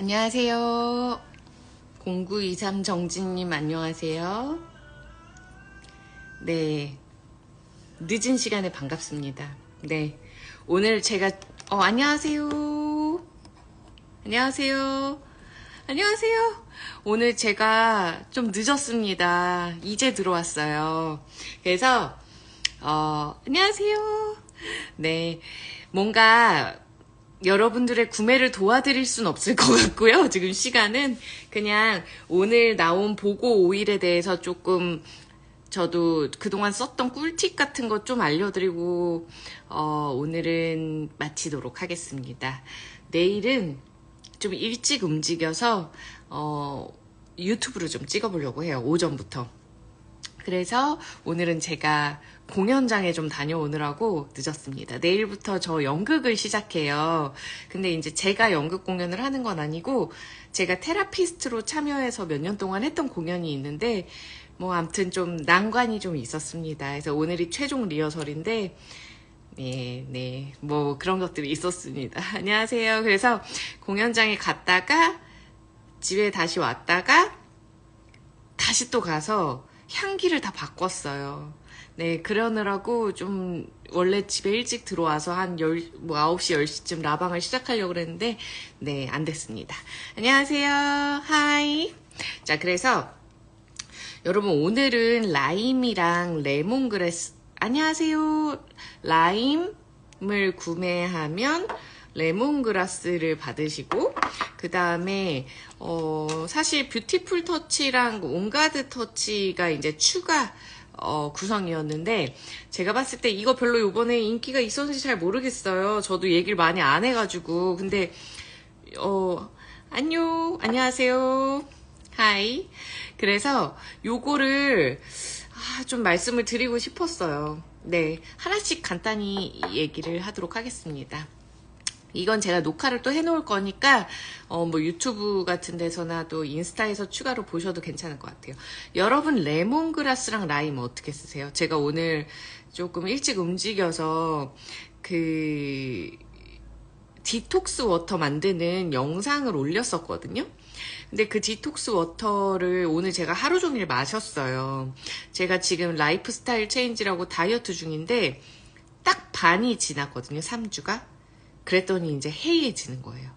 안녕하세요. 0923 정진님 안녕하세요. 네, 늦은 시간에 반갑습니다. 네, 오늘 제가 안녕하세요. 안녕하세요. 안녕하세요. 오늘 제가 좀 늦었습니다. 이제 들어왔어요. 그래서 안녕하세요. 네, 뭔가 여러분들의 구매를 도와드릴 순 없을 것 같고요. 지금 시간은 그냥 오늘 나온 보고 오일에 대해서 조금 저도 그동안 썼던 꿀팁 같은 거 좀 알려드리고 오늘은 마치도록 하겠습니다. 내일은 좀 일찍 움직여서 유튜브를 좀 찍어보려고 해요. 오전부터. 그래서 오늘은 제가 공연장에 좀 다녀오느라고 늦었습니다. 내일부터 저 연극을 시작해요. 근데 이제 제가 연극 공연을 하는 건 아니고 제가 테라피스트로 참여해서 몇 년 동안 했던 공연이 있는데 뭐 아무튼 좀 난관이 좀 있었습니다. 그래서 오늘이 최종 리허설인데 네, 뭐 그런 것들이 있었습니다. 안녕하세요. 그래서 공연장에 갔다가 집에 다시 왔다가 다시 또 가서 향기를 다 바꿨어요. 네, 그러느라고 좀 원래 집에 일찍 들어와서 한 9시, 10시쯤 라방을 시작하려고 그랬는데 네, 안 됐습니다. 안녕하세요. 하이. 자, 그래서 여러분 오늘은 라임이랑 레몬그래스 안녕하세요. 라임을 구매하면 레몬그라스를 받으시고 그 다음에 사실 뷰티풀 터치랑 온가드 터치가 이제 추가 구성이었는데 제가 봤을 때 이거 별로 이번에 인기가 있었는지 잘 모르겠어요. 저도 얘기를 많이 안 해가지고 근데 안녕하세요. 하이. 그래서 요거를 좀 말씀을 드리고 싶었어요. 네, 하나씩 간단히 얘기를 하도록 하겠습니다. 이건 제가 녹화를 또 해놓을 거니까 뭐 유튜브 같은 데서나 또 인스타에서 추가로 보셔도 괜찮을 것 같아요. 여러분 레몬그라스랑 라임 어떻게 쓰세요? 제가 오늘 조금 일찍 움직여서 그 디톡스 워터 만드는 영상을 올렸었거든요. 근데 그 디톡스 워터를 오늘 제가 하루 종일 마셨어요. 제가 지금 라이프 스타일 체인지라고 다이어트 중인데 딱 반이 지났거든요. 3주가. 그랬더니 이제 해이해지는 거예요.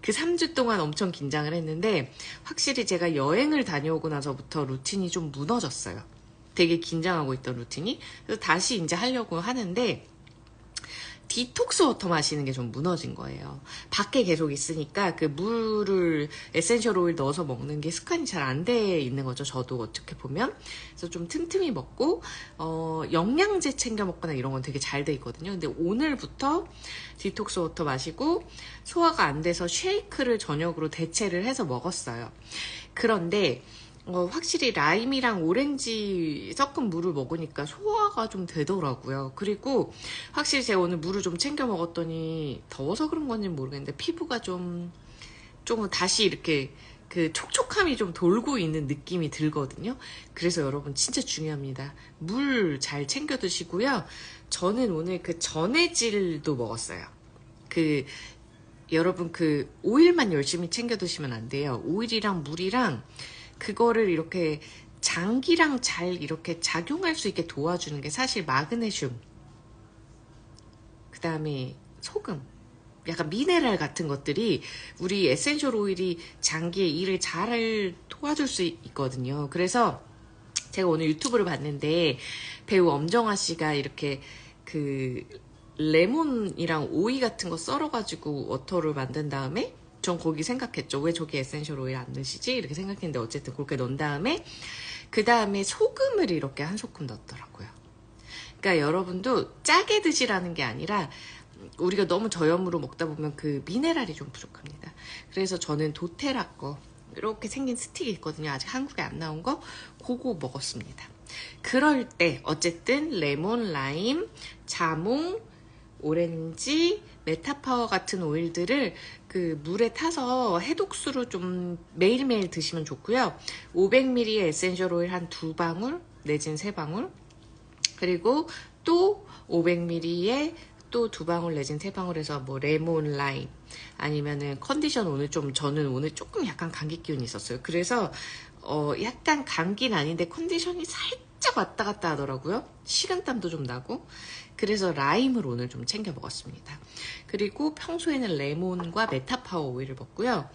그 3주 동안 엄청 긴장을 했는데 확실히 제가 여행을 다녀오고 나서부터 루틴이 좀 무너졌어요. 되게 긴장하고 있던 루틴이. 그래서 다시 이제 하려고 하는데 디톡스 워터 마시는 게 좀 무너진 거예요. 밖에 계속 있으니까 그 물을 에센셜 오일 넣어서 먹는 게 습관이 잘 안 돼 있는 거죠. 저도 어떻게 보면. 그래서 좀 틈틈이 먹고 영양제 챙겨 먹거나 이런 건 되게 잘 돼 있거든요. 근데 오늘부터 디톡스 워터 마시고 소화가 안 돼서 쉐이크를 저녁으로 대체를 해서 먹었어요. 그런데 확실히 라임이랑 오렌지 섞은 물을 먹으니까 소화가 좀 되더라고요. 그리고 확실히 제가 오늘 물을 좀 챙겨 먹었더니 더워서 그런 건지 모르겠는데 피부가 좀 다시 이렇게 그 촉촉함이 좀 돌고 있는 느낌이 들거든요. 그래서 여러분 진짜 중요합니다. 물 잘 챙겨 드시고요. 저는 오늘 그 전해질도 먹었어요. 여러분 그 오일만 열심히 챙겨 드시면 안 돼요. 오일이랑 물이랑 그거를 이렇게 장기랑 잘 이렇게 작용할 수 있게 도와주는 게 사실 마그네슘, 그 다음에 소금, 약간 미네랄 같은 것들이 우리 에센셜 오일이 장기에 일을 잘 도와줄 수 있거든요. 그래서 제가 오늘 유튜브를 봤는데 배우 엄정화 씨가 이렇게 그 레몬이랑 오이 같은 거 썰어가지고 워터를 만든 다음에 전 거기 생각했죠. 왜 저기 에센셜 오일 안 넣으시지? 이렇게 생각했는데 어쨌든 그렇게 넣은 다음에 그 다음에 소금을 이렇게 한 소금 넣었더라고요. 그러니까 여러분도 짜게 드시라는 게 아니라 우리가 너무 저염으로 먹다 보면 그 미네랄이 좀 부족합니다. 그래서 저는 도테라 거 이렇게 생긴 스틱이 있거든요. 아직 한국에 안 나온 거 그거 먹었습니다. 그럴 때 어쨌든 레몬, 라임, 자몽, 오렌지, 메타파워 같은 오일들을 그 물에 타서 해독수로 좀 매일매일 드시면 좋고요. 500ml의 에센셜 오일 한 2방울 내지는 3방울 그리고 또 500ml에 또 2방울 내지는 3방울 해서 뭐 레몬, 라임 아니면은 컨디션 오늘 좀, 저는 오늘 조금 약간 감기 기운이 있었어요. 그래서 약간 감기는 아닌데 컨디션이 살짝 왔다 갔다 하더라고요. 식은땀도 좀 나고. 그래서 라임을 오늘 좀 챙겨 먹었습니다. 그리고 평소에는 레몬과 메타파워 오일을 먹고요.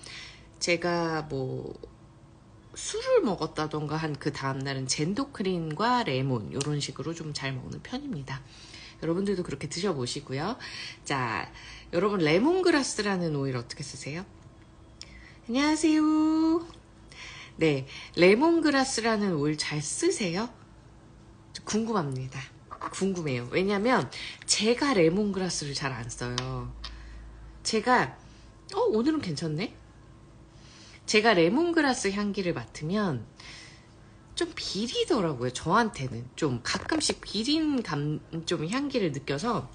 제가 뭐 술을 먹었다던가 한 그 다음날은 젠도크린과 레몬 이런 식으로 좀 잘 먹는 편입니다. 여러분들도 그렇게 드셔보시고요. 자, 여러분 레몬그라스라는 오일 어떻게 쓰세요? 안녕하세요. 네, 레몬그라스라는 오일 잘 쓰세요? 궁금합니다. 궁금해요. 왜냐면 제가 레몬그라스를 잘 안 써요. 제가 오늘은 괜찮네. 제가 레몬그라스 향기를 맡으면 좀 비리더라고요. 저한테는 좀 가끔씩 비린 좀 향기를 느껴서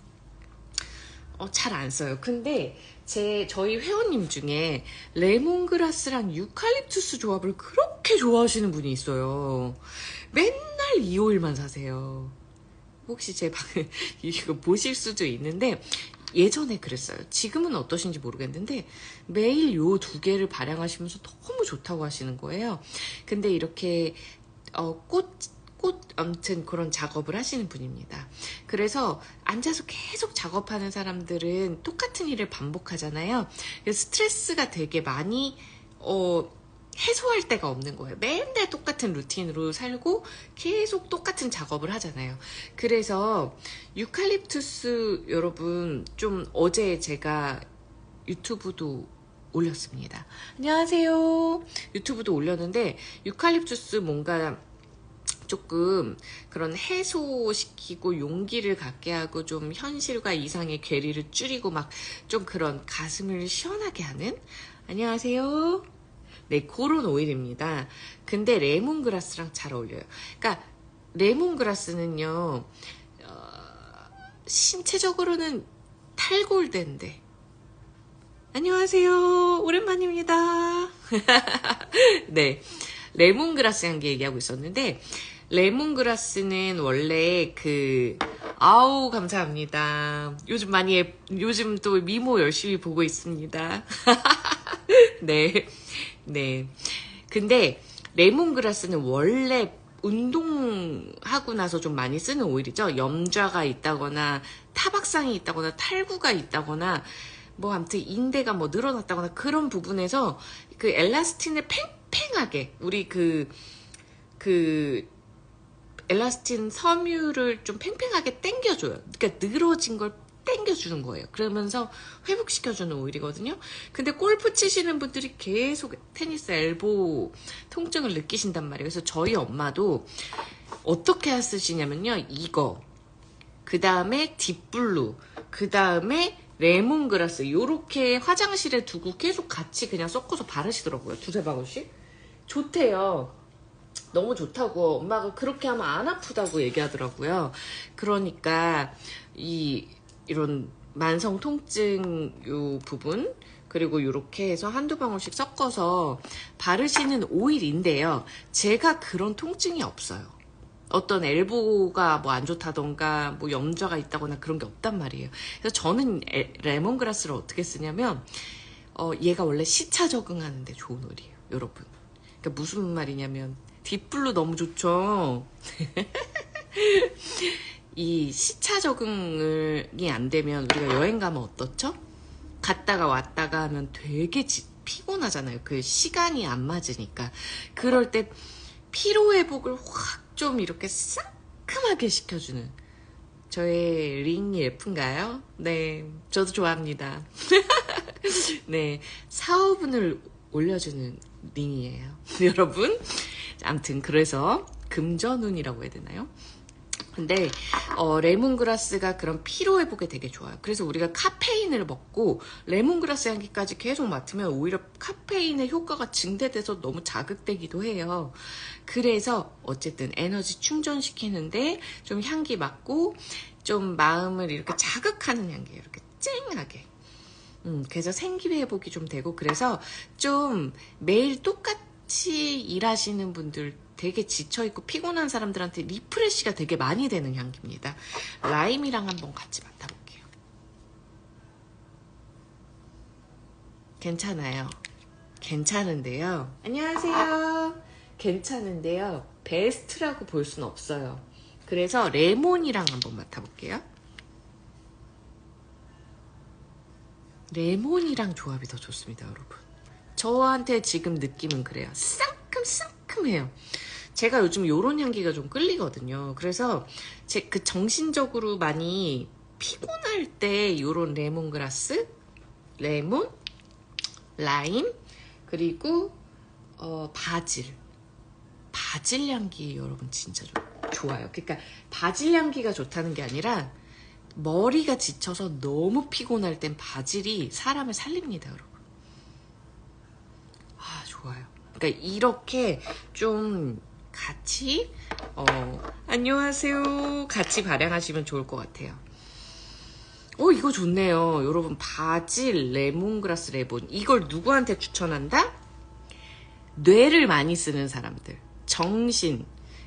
잘 안 써요. 근데 저희 회원님 중에 레몬그라스랑 유칼립투스 조합을 그렇게 좋아하시는 분이 있어요. 맨날 이 오일만 사세요. 혹시 제 방을 이거 보실 수도 있는데 예전에 그랬어요. 지금은 어떠신지 모르겠는데 매일 요 두 개를 발향하시면서 너무 좋다고 하시는 거예요. 근데 이렇게 아무튼 그런 작업을 하시는 분입니다. 그래서 앉아서 계속 작업하는 사람들은 똑같은 일을 반복하잖아요. 그래서 스트레스가 되게 많이 해소할 데가 없는 거예요. 맨날 똑같은 루틴으로 살고 계속 똑같은 작업을 하잖아요. 그래서 유칼립투스 여러분 좀 어제 제가 유튜브도 올렸습니다. 안녕하세요. 유튜브도 올렸는데 유칼립투스 뭔가 조금 그런 해소시키고 용기를 갖게 하고 좀 현실과 이상의 괴리를 줄이고 막 좀 그런 가슴을 시원하게 하는 안녕하세요. 네, 그런 오일입니다. 근데 레몬그라스랑 잘 어울려요. 그러니까 레몬그라스는요 신체적으로는 탈골된데 안녕하세요. 오랜만입니다. 네, 레몬그라스 향기 얘기하고 있었는데 레몬그라스는 원래 아우 감사합니다. 요즘 또 미모 열심히 보고 있습니다. 네. 네. 근데 레몬그라스는 원래 운동하고 나서 좀 많이 쓰는 오일이죠. 염좌가 있다거나 타박상이 있다거나 탈구가 있다거나 뭐 아무튼 인대가 뭐 늘어났다거나 그런 부분에서 그 엘라스틴을 팽팽하게 우리 엘라스틴 섬유를 좀 팽팽하게 당겨줘요. 그러니까 늘어진 걸 당겨주는 거예요. 그러면서 회복시켜주는 오일이거든요. 근데 골프 치시는 분들이 계속 테니스 엘보 통증을 느끼신단 말이에요. 그래서 저희 엄마도 어떻게 쓰시냐면요. 이거, 그 다음에 딥블루, 그 다음에 레몬그라스 요렇게 화장실에 두고 계속 같이 그냥 섞어서 바르시더라고요. 두세 방울씩. 좋대요. 너무 좋다고 엄마가 그렇게 하면 안 아프다고 얘기하더라고요. 그러니까 이런 만성 통증 요 부분 그리고 이렇게 해서 한두 방울씩 섞어서 바르시는 오일인데요. 제가 그런 통증이 없어요. 어떤 엘보가 뭐 안 좋다던가 뭐 염좌가 있다거나 그런 게 없단 말이에요. 그래서 저는 레몬그라스를 어떻게 쓰냐면 얘가 원래 시차 적응하는데 좋은 오일이에요. 여러분. 그러니까 무슨 말이냐면 딥블루 너무 좋죠. 이 시차 적응이 안 되면 우리가 여행 가면 어떻죠? 갔다가 왔다가 하면 되게 피곤하잖아요. 그 시간이 안 맞으니까. 그럴 때 피로 회복을 확 좀 이렇게 상큼하게 시켜주는 저의 링이 예쁜가요? 네, 저도 좋아합니다. 네, 4, 5분을 올려주는 링이에요. 여러분, 아무튼 그래서 금전운이라고 해야 되나요? 근데 레몬그라스가 그런 피로 회복에 되게 좋아요. 그래서 우리가 카페인을 먹고 레몬그라스 향기까지 계속 맡으면 오히려 카페인의 효과가 증대돼서 너무 자극되기도 해요. 그래서 어쨌든 에너지 충전시키는데 좀 향기 맡고 좀 마음을 이렇게 자극하는 향기예요. 이렇게 쨍하게. 그래서 생기 회복이 좀 되고 그래서 좀 매일 똑같이 일하시는 분들 되게 지쳐있고 피곤한 사람들한테 리프레시가 되게 많이 되는 향기입니다. 라임이랑 한번 같이 맡아볼게요. 괜찮아요. 괜찮은데요. 안녕하세요. 괜찮은데요. 베스트라고 볼 수는 없어요. 그래서 레몬이랑 한번 맡아볼게요. 레몬이랑 조합이 더 좋습니다, 여러분. 저한테 지금 느낌은 그래요. 상큼상큼해요. 제가 요즘 요런 향기가 좀 끌리거든요. 그래서 그 정신적으로 많이 피곤할 때 요런 레몬그라스, 레몬, 라임, 그리고 바질 향기 여러분 진짜 좋아요. 그러니까 바질 향기가 좋다는 게 아니라 머리가 지쳐서 너무 피곤할 땐 바질이 사람을 살립니다, 여러분. 아, 좋아요. 그러니까 이렇게 좀 같이 안녕하세요. 같이 발향하시면 좋을 것 같아요. 이거 좋네요. 여러분, 바질, 레몬그라스, 레몬. 이걸 누구한테 추천한다? 뇌를 많이 쓰는 사람들. 정신,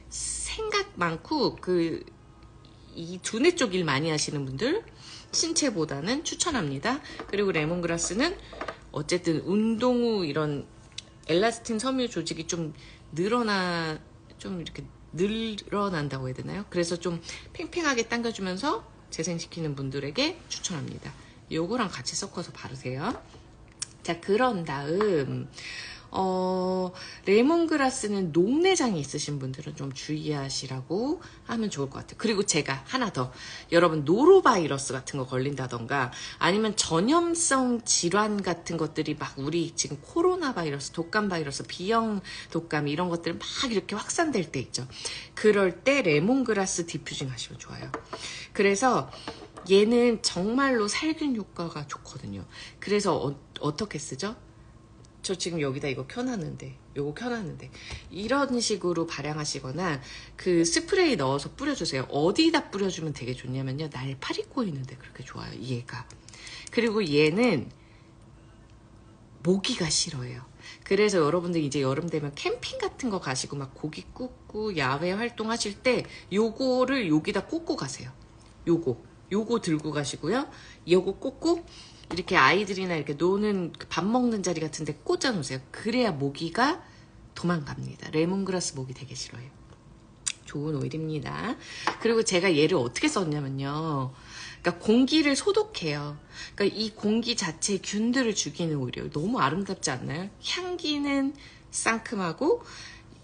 생각 많고, 이 두뇌 쪽 일 많이 하시는 분들, 신체보다는 추천합니다. 그리고 레몬그라스는 어쨌든 운동 후 이런 엘라스틴 섬유 조직이 좀 이렇게 늘어난다고 해야 되나요? 그래서 좀 팽팽하게 당겨주면서 재생시키는 분들에게 추천합니다. 요거랑 같이 섞어서 바르세요. 자, 그런 다음 레몬그라스는 녹내장이 있으신 분들은 좀 주의하시라고 하면 좋을 것 같아요. 그리고 제가 하나 더, 여러분 노로바이러스 같은 거 걸린다던가 아니면 전염성 질환 같은 것들이 막 우리 지금 코로나 바이러스, 독감 바이러스, B형 독감 이런 것들 막 이렇게 확산될 때 있죠. 그럴 때 레몬그라스 디퓨징 하시면 좋아요. 그래서 얘는 정말로 살균 효과가 좋거든요. 그래서 어떻게 쓰죠? 저 지금 여기다 이거 켜놨는데, 요거 켜놨는데, 이런 식으로 발향하시거나, 그 스프레이 넣어서 뿌려주세요. 어디다 뿌려주면 되게 좋냐면요. 날파리 꼬이는데 그렇게 좋아요, 얘가. 그리고 얘는 모기가 싫어해요. 그래서 여러분들 이제 여름 되면 캠핑 같은 거 가시고 막 고기 굽고 야외 활동하실 때 요거를 여기다 꽂고 가세요. 요거 들고 가시고요. 요거 꽂고 이렇게 아이들이나 이렇게 노는 밥 먹는 자리 같은 데 꽂아 놓으세요. 그래야 모기가 도망갑니다. 레몬그라스 모기 되게 싫어해요. 좋은 오일입니다. 그리고 제가 얘를 어떻게 썼냐면요. 그러니까 공기를 소독해요. 그러니까 이 공기 자체의 균들을 죽이는 오일이에요. 너무 아름답지 않나요? 향기는 상큼하고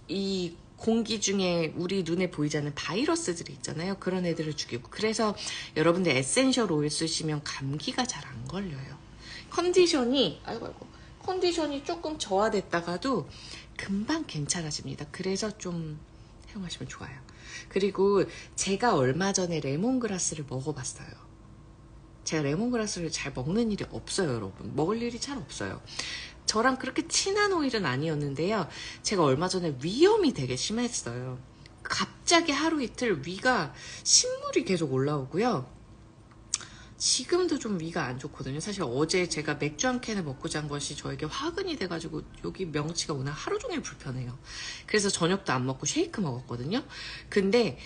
이 공기 중에 우리 눈에 보이지 않는 바이러스들이 있잖아요. 그런 애들을 죽이고. 그래서 여러분들 에센셜 오일 쓰시면 감기가 잘 안 걸려요. 컨디션이 조금 저하됐다가도 금방 괜찮아집니다. 그래서 좀 사용하시면 좋아요. 그리고 제가 얼마 전에 레몬그라스를 먹어봤어요. 제가 레몬그라스를 잘 먹는 일이 없어요, 여러분. 먹을 일이 잘 없어요. 저랑 그렇게 친한 오일은 아니었는데요. 제가 얼마 전에 위염이 되게 심했어요. 갑자기 하루 이틀 위가 신물이 계속 올라오고요. 지금도 좀 위가 안 좋거든요. 사실 어제 제가 맥주 한 캔을 먹고 잔 것이 저에게 화근이 돼가지고 여기 명치가 오늘 하루 종일 불편해요. 그래서 저녁도 안 먹고 쉐이크 먹었거든요. 근데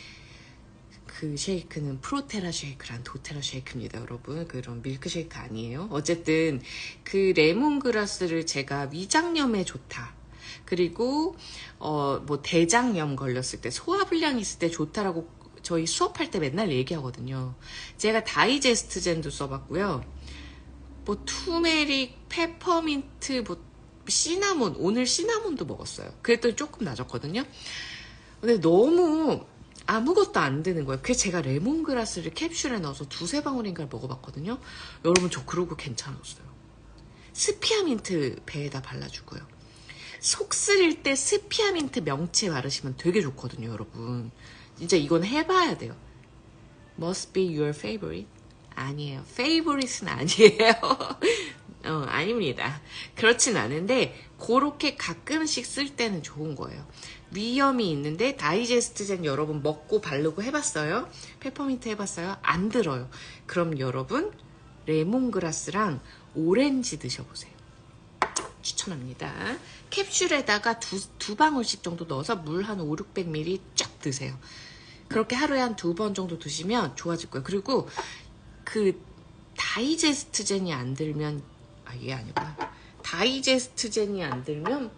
그 쉐이크는 프로테라 쉐이크란 도테라 쉐이크입니다, 여러분. 그런 밀크 쉐이크 아니에요. 어쨌든 그 레몬그라스를 제가 위장염에 좋다. 그리고 뭐 대장염 걸렸을 때, 소화불량 있을 때 좋다라고 저희 수업할 때 맨날 얘기하거든요. 제가 다이제스트젠도 써봤고요. 뭐 투메릭, 페퍼민트, 뭐 시나몬, 오늘 시나몬도 먹었어요. 그랬더니 조금 나아졌거든요. 근데 너무 아무것도 안 되는 거예요. 그래서 제가 레몬그라스를 캡슐에 넣어서 두세 방울인가를 먹어봤거든요. 여러분 저 그러고 괜찮았어요. 스피아민트 배에다 발라주고요. 속 쓰릴 때 스피아민트 명치에 바르시면 되게 좋거든요, 여러분. 진짜 이건 해봐야 돼요. Must be your favorite? 아니에요. favorite는 아니에요. 아닙니다. 그렇진 않은데 그렇게 가끔씩 쓸 때는 좋은 거예요. 위염이 있는데 다이제스트젠 여러분 먹고 바르고 해봤어요? 페퍼민트 해봤어요? 안 들어요. 그럼 여러분 레몬그라스랑 오렌지 드셔보세요. 추천합니다. 캡슐에다가 두 방울씩 정도 넣어서 물 한 500-600ml 쫙 드세요. 그렇게 하루에 한 2번 정도 드시면 좋아질 거예요. 그리고 그 다이제스트젠이 안 들면 이게 아니구나. 다이제스트젠이 안 들면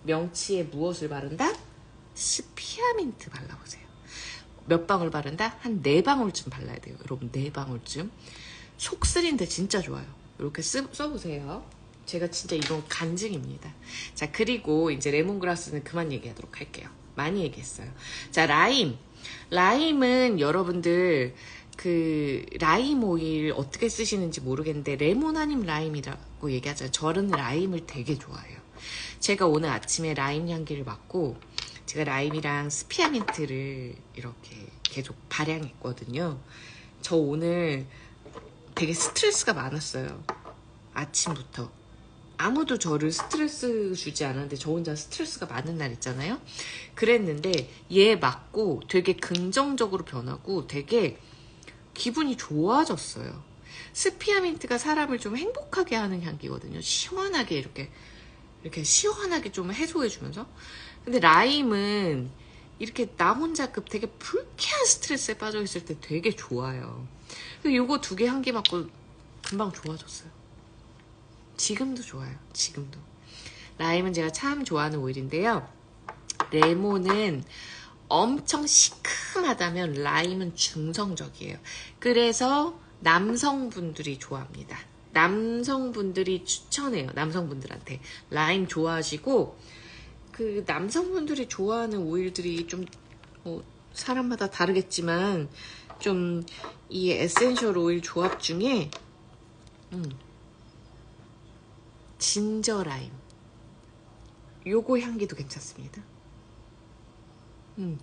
명치에 무엇을 바른다? 스피아민트 발라보세요. 몇 방울 바른다? 한 4방울쯤 발라야 돼요. 여러분 4방울쯤. 속 쓰린데 진짜 좋아요. 이렇게 써보세요. 제가 진짜 이건 간증입니다. 자, 그리고 이제 레몬그라스는 그만 얘기하도록 할게요. 많이 얘기했어요. 자, 라임은 여러분들 그 라임 오일 어떻게 쓰시는지 모르겠는데 레몬 아님 라임이라고 얘기하잖아요. 저는 라임을 되게 좋아해요. 제가 오늘 아침에 라임 향기를 맡고 제가 라임이랑 스피아민트를 이렇게 계속 발향했거든요. 저 오늘 되게 스트레스가 많았어요. 아침부터. 아무도 저를 스트레스 주지 않았는데 저 혼자 스트레스가 많은 날 있잖아요. 그랬는데 얘 맞고 되게 긍정적으로 변하고 되게 기분이 좋아졌어요. 스피아민트가 사람을 좀 행복하게 하는 향기거든요. 시원하게 이렇게 시원하게 좀 해소해주면서. 근데 라임은 이렇게 나 혼자 되게 불쾌한 스트레스에 빠져있을 때 되게 좋아요. 그래서 요거 2개 향기 맡고 금방 좋아졌어요. 지금도 좋아요. 지금도. 라임은 제가 참 좋아하는 오일인데요. 레몬은 엄청 시큼하다면 라임은 중성적이에요. 그래서 남성분들이 좋아합니다. 남성분들이 추천해요. 남성분들한테. 라임 좋아하시고 그 남성분들이 좋아하는 오일들이 좀 사람마다 다르겠지만 좀 이 에센셜 오일 조합 중에 진저 라임 요거 향기도 괜찮습니다.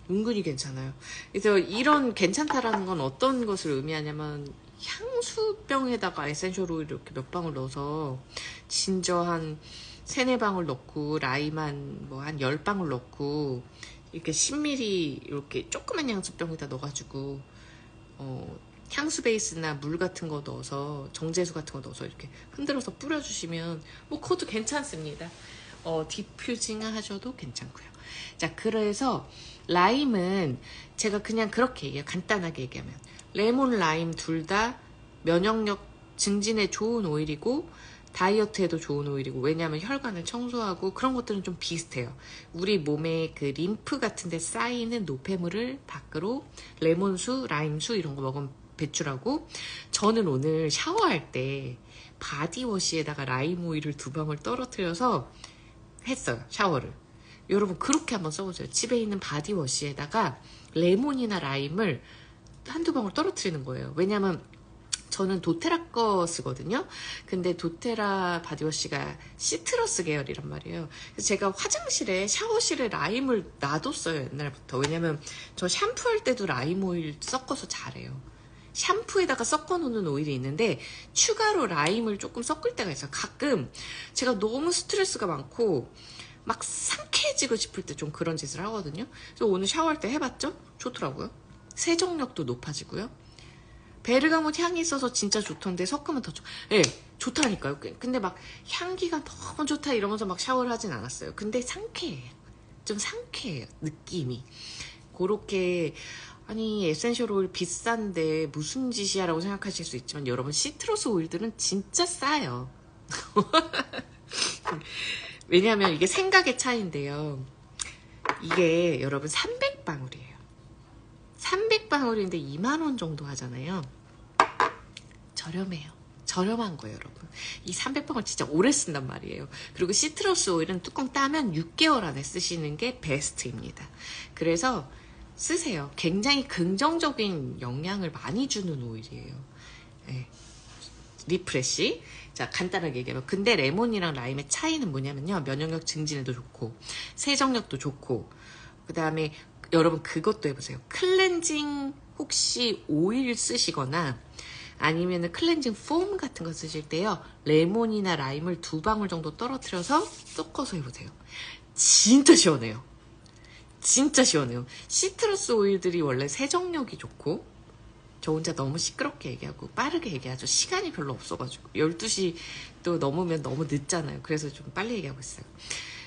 은근히 괜찮아요. 그래서 이런 괜찮다라는 건 어떤 것을 의미하냐면 향수병에다가 에센셜 오일 이렇게 몇 방울 넣어서 진저 한 3-4방울 넣고 라임 한 10방울 넣고 이렇게 10ml 이렇게 조그만 향수병에다 넣어가지고 향수 베이스나 물 같은 거 넣어서 정제수 같은 거 넣어서 이렇게 흔들어서 뿌려주시면 그것도 괜찮습니다. 디퓨징 하셔도 괜찮고요. 자, 그래서 라임은 제가 그냥 그렇게 얘기해요. 간단하게 얘기하면 레몬, 라임 둘 다 면역력 증진에 좋은 오일이고 다이어트에도 좋은 오일이고, 왜냐하면 혈관을 청소하고 그런 것들은 좀 비슷해요. 우리 몸에 그 림프 같은 데 쌓이는 노폐물을 밖으로 레몬수, 라임수 이런 거 먹으면 배출하고, 저는 오늘 샤워할 때 바디워시에다가 라임 오일을 2방울 떨어뜨려서 했어요. 샤워를. 여러분 그렇게 한번 써보세요. 집에 있는 바디워시에다가 레몬이나 라임을 1-2방울 떨어뜨리는 거예요. 왜냐면 저는 도테라 거 쓰거든요. 근데 도테라 바디워시가 시트러스 계열이란 말이에요. 그래서 제가 화장실에 샤워실에 라임을 놔뒀어요. 옛날부터. 왜냐면 저 샴푸할 때도 라임 오일 섞어서 잘해요. 샴푸에다가 섞어 놓는 오일이 있는데 추가로 라임을 조금 섞을 때가 있어요. 가끔 제가 너무 스트레스가 많고 막 상쾌해지고 싶을 때 좀 그런 짓을 하거든요. 그래서 오늘 샤워할 때 해봤죠? 좋더라고요. 세정력도 높아지고요. 베르가못 향이 있어서 진짜 좋던데 섞으면 더 예, 좋다니까요. 근데 막 향기가 너무 좋다 이러면서 막 샤워를 하진 않았어요. 근데 상쾌해요. 좀 상쾌해요. 느낌이. 그렇게 아니 에센셜 오일 비싼데 무슨 짓이야 라고 생각하실 수 있지만 여러분 시트러스 오일들은 진짜 싸요. 왜냐하면 이게 생각의 차이인데요. 이게 여러분 300방울이에요. 300방울인데 2만원 정도 하잖아요. 저렴해요. 저렴한 거예요, 여러분. 이 300방울 진짜 오래 쓴단 말이에요. 그리고 시트러스 오일은 뚜껑 따면 6개월 안에 쓰시는 게 베스트입니다. 그래서 쓰세요. 굉장히 긍정적인 영향을 많이 주는 오일이에요. 네. 리프레시. 자, 간단하게 얘기하면 근데 레몬이랑 라임의 차이는 뭐냐면요. 면역력 증진에도 좋고 세정력도 좋고 그 다음에 여러분 그것도 해보세요. 클렌징 혹시 오일 쓰시거나 아니면 클렌징 폼 같은 거 쓰실 때요. 레몬이나 라임을 2방울 정도 떨어뜨려서 섞어서 해보세요. 진짜 시원해요. 진짜 시원해요. 시트러스 오일들이 원래 세정력이 좋고 저 혼자 너무 시끄럽게 얘기하고 빠르게 얘기하죠. 시간이 별로 없어가지고 12시 또 넘으면 너무 늦잖아요. 그래서 좀 빨리 얘기하고 있어요.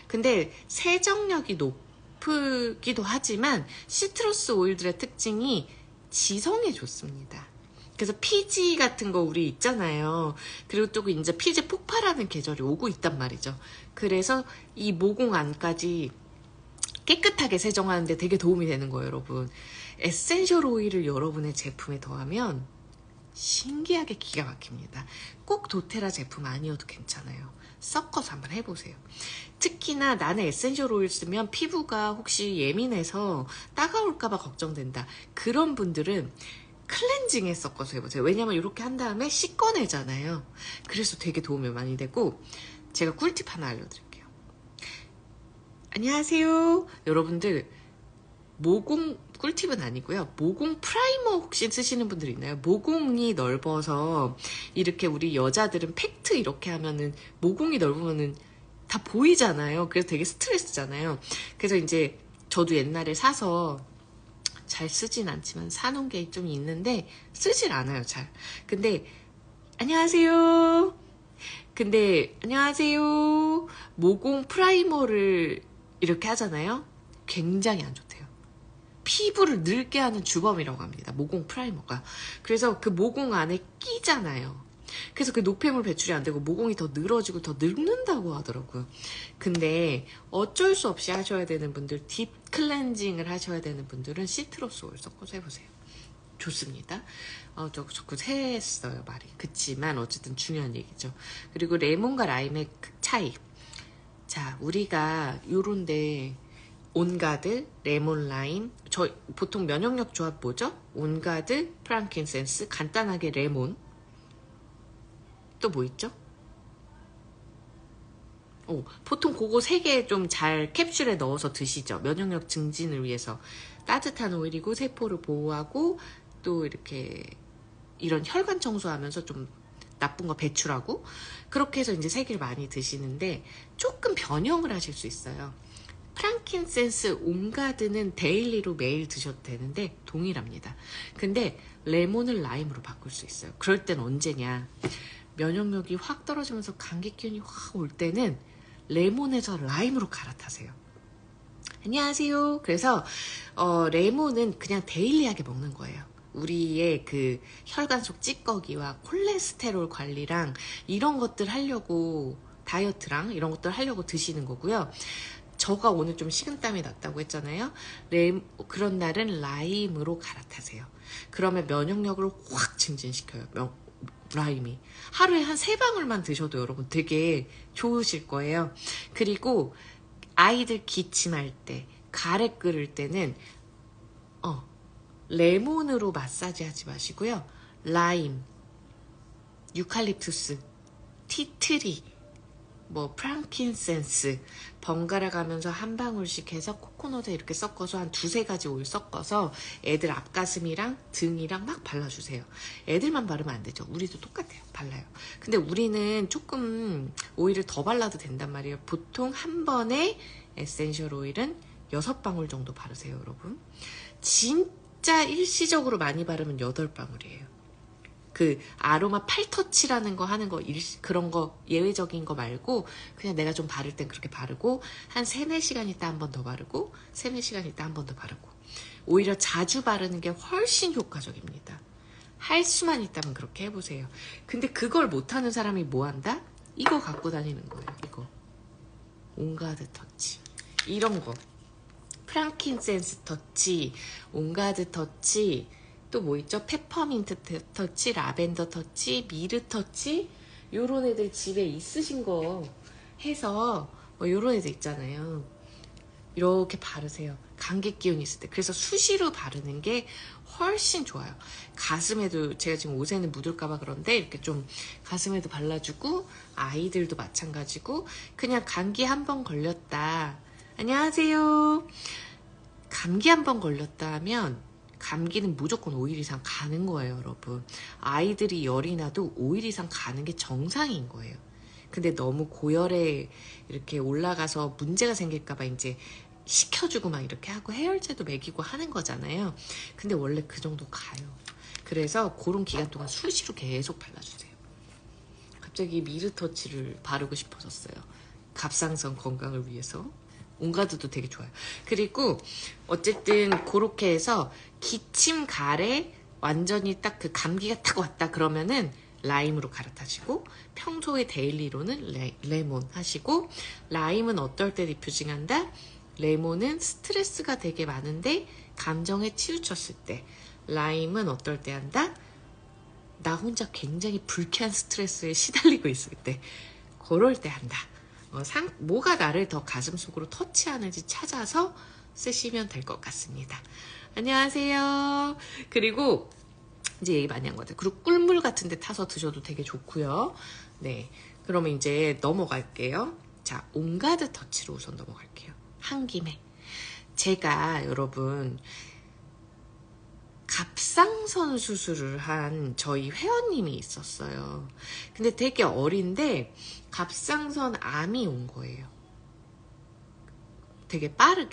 근데 세정력이 높기도 하지만 시트러스 오일들의 특징이 지성에 좋습니다. 그래서 피지 같은 거 우리 있잖아요. 그리고 또 이제 피지 폭발하는 계절이 오고 있단 말이죠. 그래서 이 모공 안까지 깨끗하게 세정하는데 되게 도움이 되는 거예요, 여러분. 에센셜 오일을 여러분의 제품에 더하면 신기하게 기가 막힙니다. 꼭 도테라 제품 아니어도 괜찮아요. 섞어서 한번 해보세요. 특히나 나는 에센셜 오일 쓰면 피부가 혹시 예민해서 따가울까봐 걱정된다. 그런 분들은 클렌징에 섞어서 해보세요. 왜냐면 이렇게 한 다음에 씻어내잖아요. 그래서 되게 도움이 많이 되고, 제가 꿀팁 하나 알려드릴게요. 안녕하세요. 여러분들, 모공 꿀팁은 아니고요. 모공 프라이머 혹시 쓰시는 분들 있나요? 모공이 넓어서 이렇게 우리 여자들은 팩트 이렇게 하면은 모공이 넓으면은 다 보이잖아요. 그래서 되게 스트레스잖아요. 그래서 이제 저도 옛날에 사서 잘 쓰진 않지만 사놓은 게 좀 있는데 쓰질 않아요, 잘. 근데 안녕하세요. 안녕하세요. 모공 프라이머를 이렇게 하잖아요. 굉장히 안 좋대요. 피부를 늙게 하는 주범이라고 합니다. 모공 프라이머가. 그래서 그 모공 안에 끼잖아요. 그래서 그 노폐물 배출이 안 되고 모공이 더 늘어지고 더 늙는다고 하더라고요. 근데 어쩔 수 없이 하셔야 되는 분들, 딥 클렌징을 하셔야 되는 분들은 시트러스 오일 섞어서 해보세요. 좋습니다. 자꾸 새했어요, 말이. 그치만 어쨌든 중요한 얘기죠. 그리고 레몬과 라임의 차이. 자, 우리가 요런데 온가드, 레몬, 라임, 보통 면역력 조합 뭐죠? 온가드, 프랑킨센스, 간단하게 레몬. 또 뭐 있죠? 보통 그거 3개 좀 잘 캡슐에 넣어서 드시죠. 면역력 증진을 위해서. 따뜻한 오일이고 세포를 보호하고 또 이렇게 이런 혈관 청소하면서 좀 나쁜 거 배출하고, 그렇게 해서 이제 3개를 많이 드시는데 조금 변형을 하실 수 있어요. 프랑킨센스, 온가드는 데일리로 매일 드셔도 되는데 동일합니다. 근데 레몬을 라임으로 바꿀 수 있어요. 그럴 땐 언제냐? 면역력이 확 떨어지면서 감기 기운이 확 올 때는 레몬에서 라임으로 갈아타세요. 안녕하세요. 그래서 레몬은 그냥 데일리하게 먹는 거예요. 우리의 그 혈관 속 찌꺼기와 콜레스테롤 관리랑 이런 것들 하려고, 다이어트랑 이런 것들 하려고 드시는 거고요. 저가 오늘 좀 식은땀이 났다고 했잖아요. 그런 날은 라임으로 갈아타세요. 그러면 면역력을 확 증진시켜요. 라임이. 하루에 한 3방울만 드셔도 여러분 되게 좋으실 거예요. 그리고 아이들 기침할 때, 가래 끓을 때는 레몬으로 마사지 하지 마시고요. 라임, 유칼립투스, 티트리, 프랑킨센스 번갈아 가면서 한 방울씩 해서 코코넛에 이렇게 섞어서 한 2-3가지 오일 섞어서 애들 앞가슴이랑 등이랑 막 발라주세요. 애들만 바르면 안 되죠. 우리도 똑같아요. 발라요. 근데 우리는 조금 오일을 더 발라도 된단 말이에요. 보통 한 번에 에센셜 오일은 6방울 정도 바르세요, 여러분. 진짜 일시적으로 많이 바르면 8방울이에요. 그 아로마 팔터치라는 거 하는 거, 그런 거 예외적인 거 말고 그냥 내가 좀 바를 땐 그렇게 바르고 한 3-4시간 있다 한 번 더 바르고 3-4시간 있다 한 번 더 바르고, 오히려 자주 바르는 게 훨씬 효과적입니다. 할 수만 있다면 그렇게 해보세요. 근데 그걸 못하는 사람이 뭐 한다? 이거 갖고 다니는 거예요. 이거 온가드 터치, 이런 거, 프랑킨센스 터치, 온가드 터치, 또 뭐 있죠? 페퍼민트 터치, 라벤더 터치, 미르 터치, 요런 애들 집에 있으신 거 해서 요런 애들 있잖아요. 이렇게 바르세요. 감기 기운 있을 때. 그래서 수시로 바르는 게 훨씬 좋아요. 가슴에도, 제가 지금 옷에는 묻을까봐 그런데 이렇게 좀 가슴에도 발라주고, 아이들도 마찬가지고, 그냥 감기 한 번 걸렸다. 안녕하세요. 감기 한 번 걸렸다 하면 감기는 무조건 5일 이상 가는 거예요, 여러분. 아이들이 열이 나도 5일 이상 가는 게 정상인 거예요. 근데 너무 고열에 이렇게 올라가서 문제가 생길까봐 이제 식혀주고 막 이렇게 하고 해열제도 먹이고 하는 거잖아요. 근데 원래 그 정도 가요. 그래서 그런 기간 동안 수시로 계속 발라주세요. 갑자기 미르터치를 바르고 싶어졌어요. 갑상선 건강을 위해서. 온가드도 되게 좋아요. 그리고 어쨌든 그렇게 해서 기침, 가래, 완전히 딱 그 감기가 딱 왔다 그러면은 라임으로 갈아타시고, 평소에 데일리로는 레몬 하시고, 라임은 어떨 때 디퓨징한다? 레몬은 스트레스가 되게 많은데 감정에 치우쳤을 때, 라임은 어떨 때 한다? 나 혼자 굉장히 불쾌한 스트레스에 시달리고 있을 때, 그럴 때 한다. 뭐가 나를 더 가슴속으로 터치하는지 찾아서 쓰시면 될 것 같습니다. 안녕하세요. 그리고 이제 얘기 많이 한 것 같아요. 그리고 꿀물 같은 데 타서 드셔도 되게 좋고요. 네, 그러면 이제 넘어갈게요. 자, 온가드 터치로 우선 넘어갈게요. 한 김에 제가 여러분 갑상선 수술을 한 저희 회원님이 있었어요. 근데 되게 어린데 갑상선 암이 온 거예요. 되게 빠른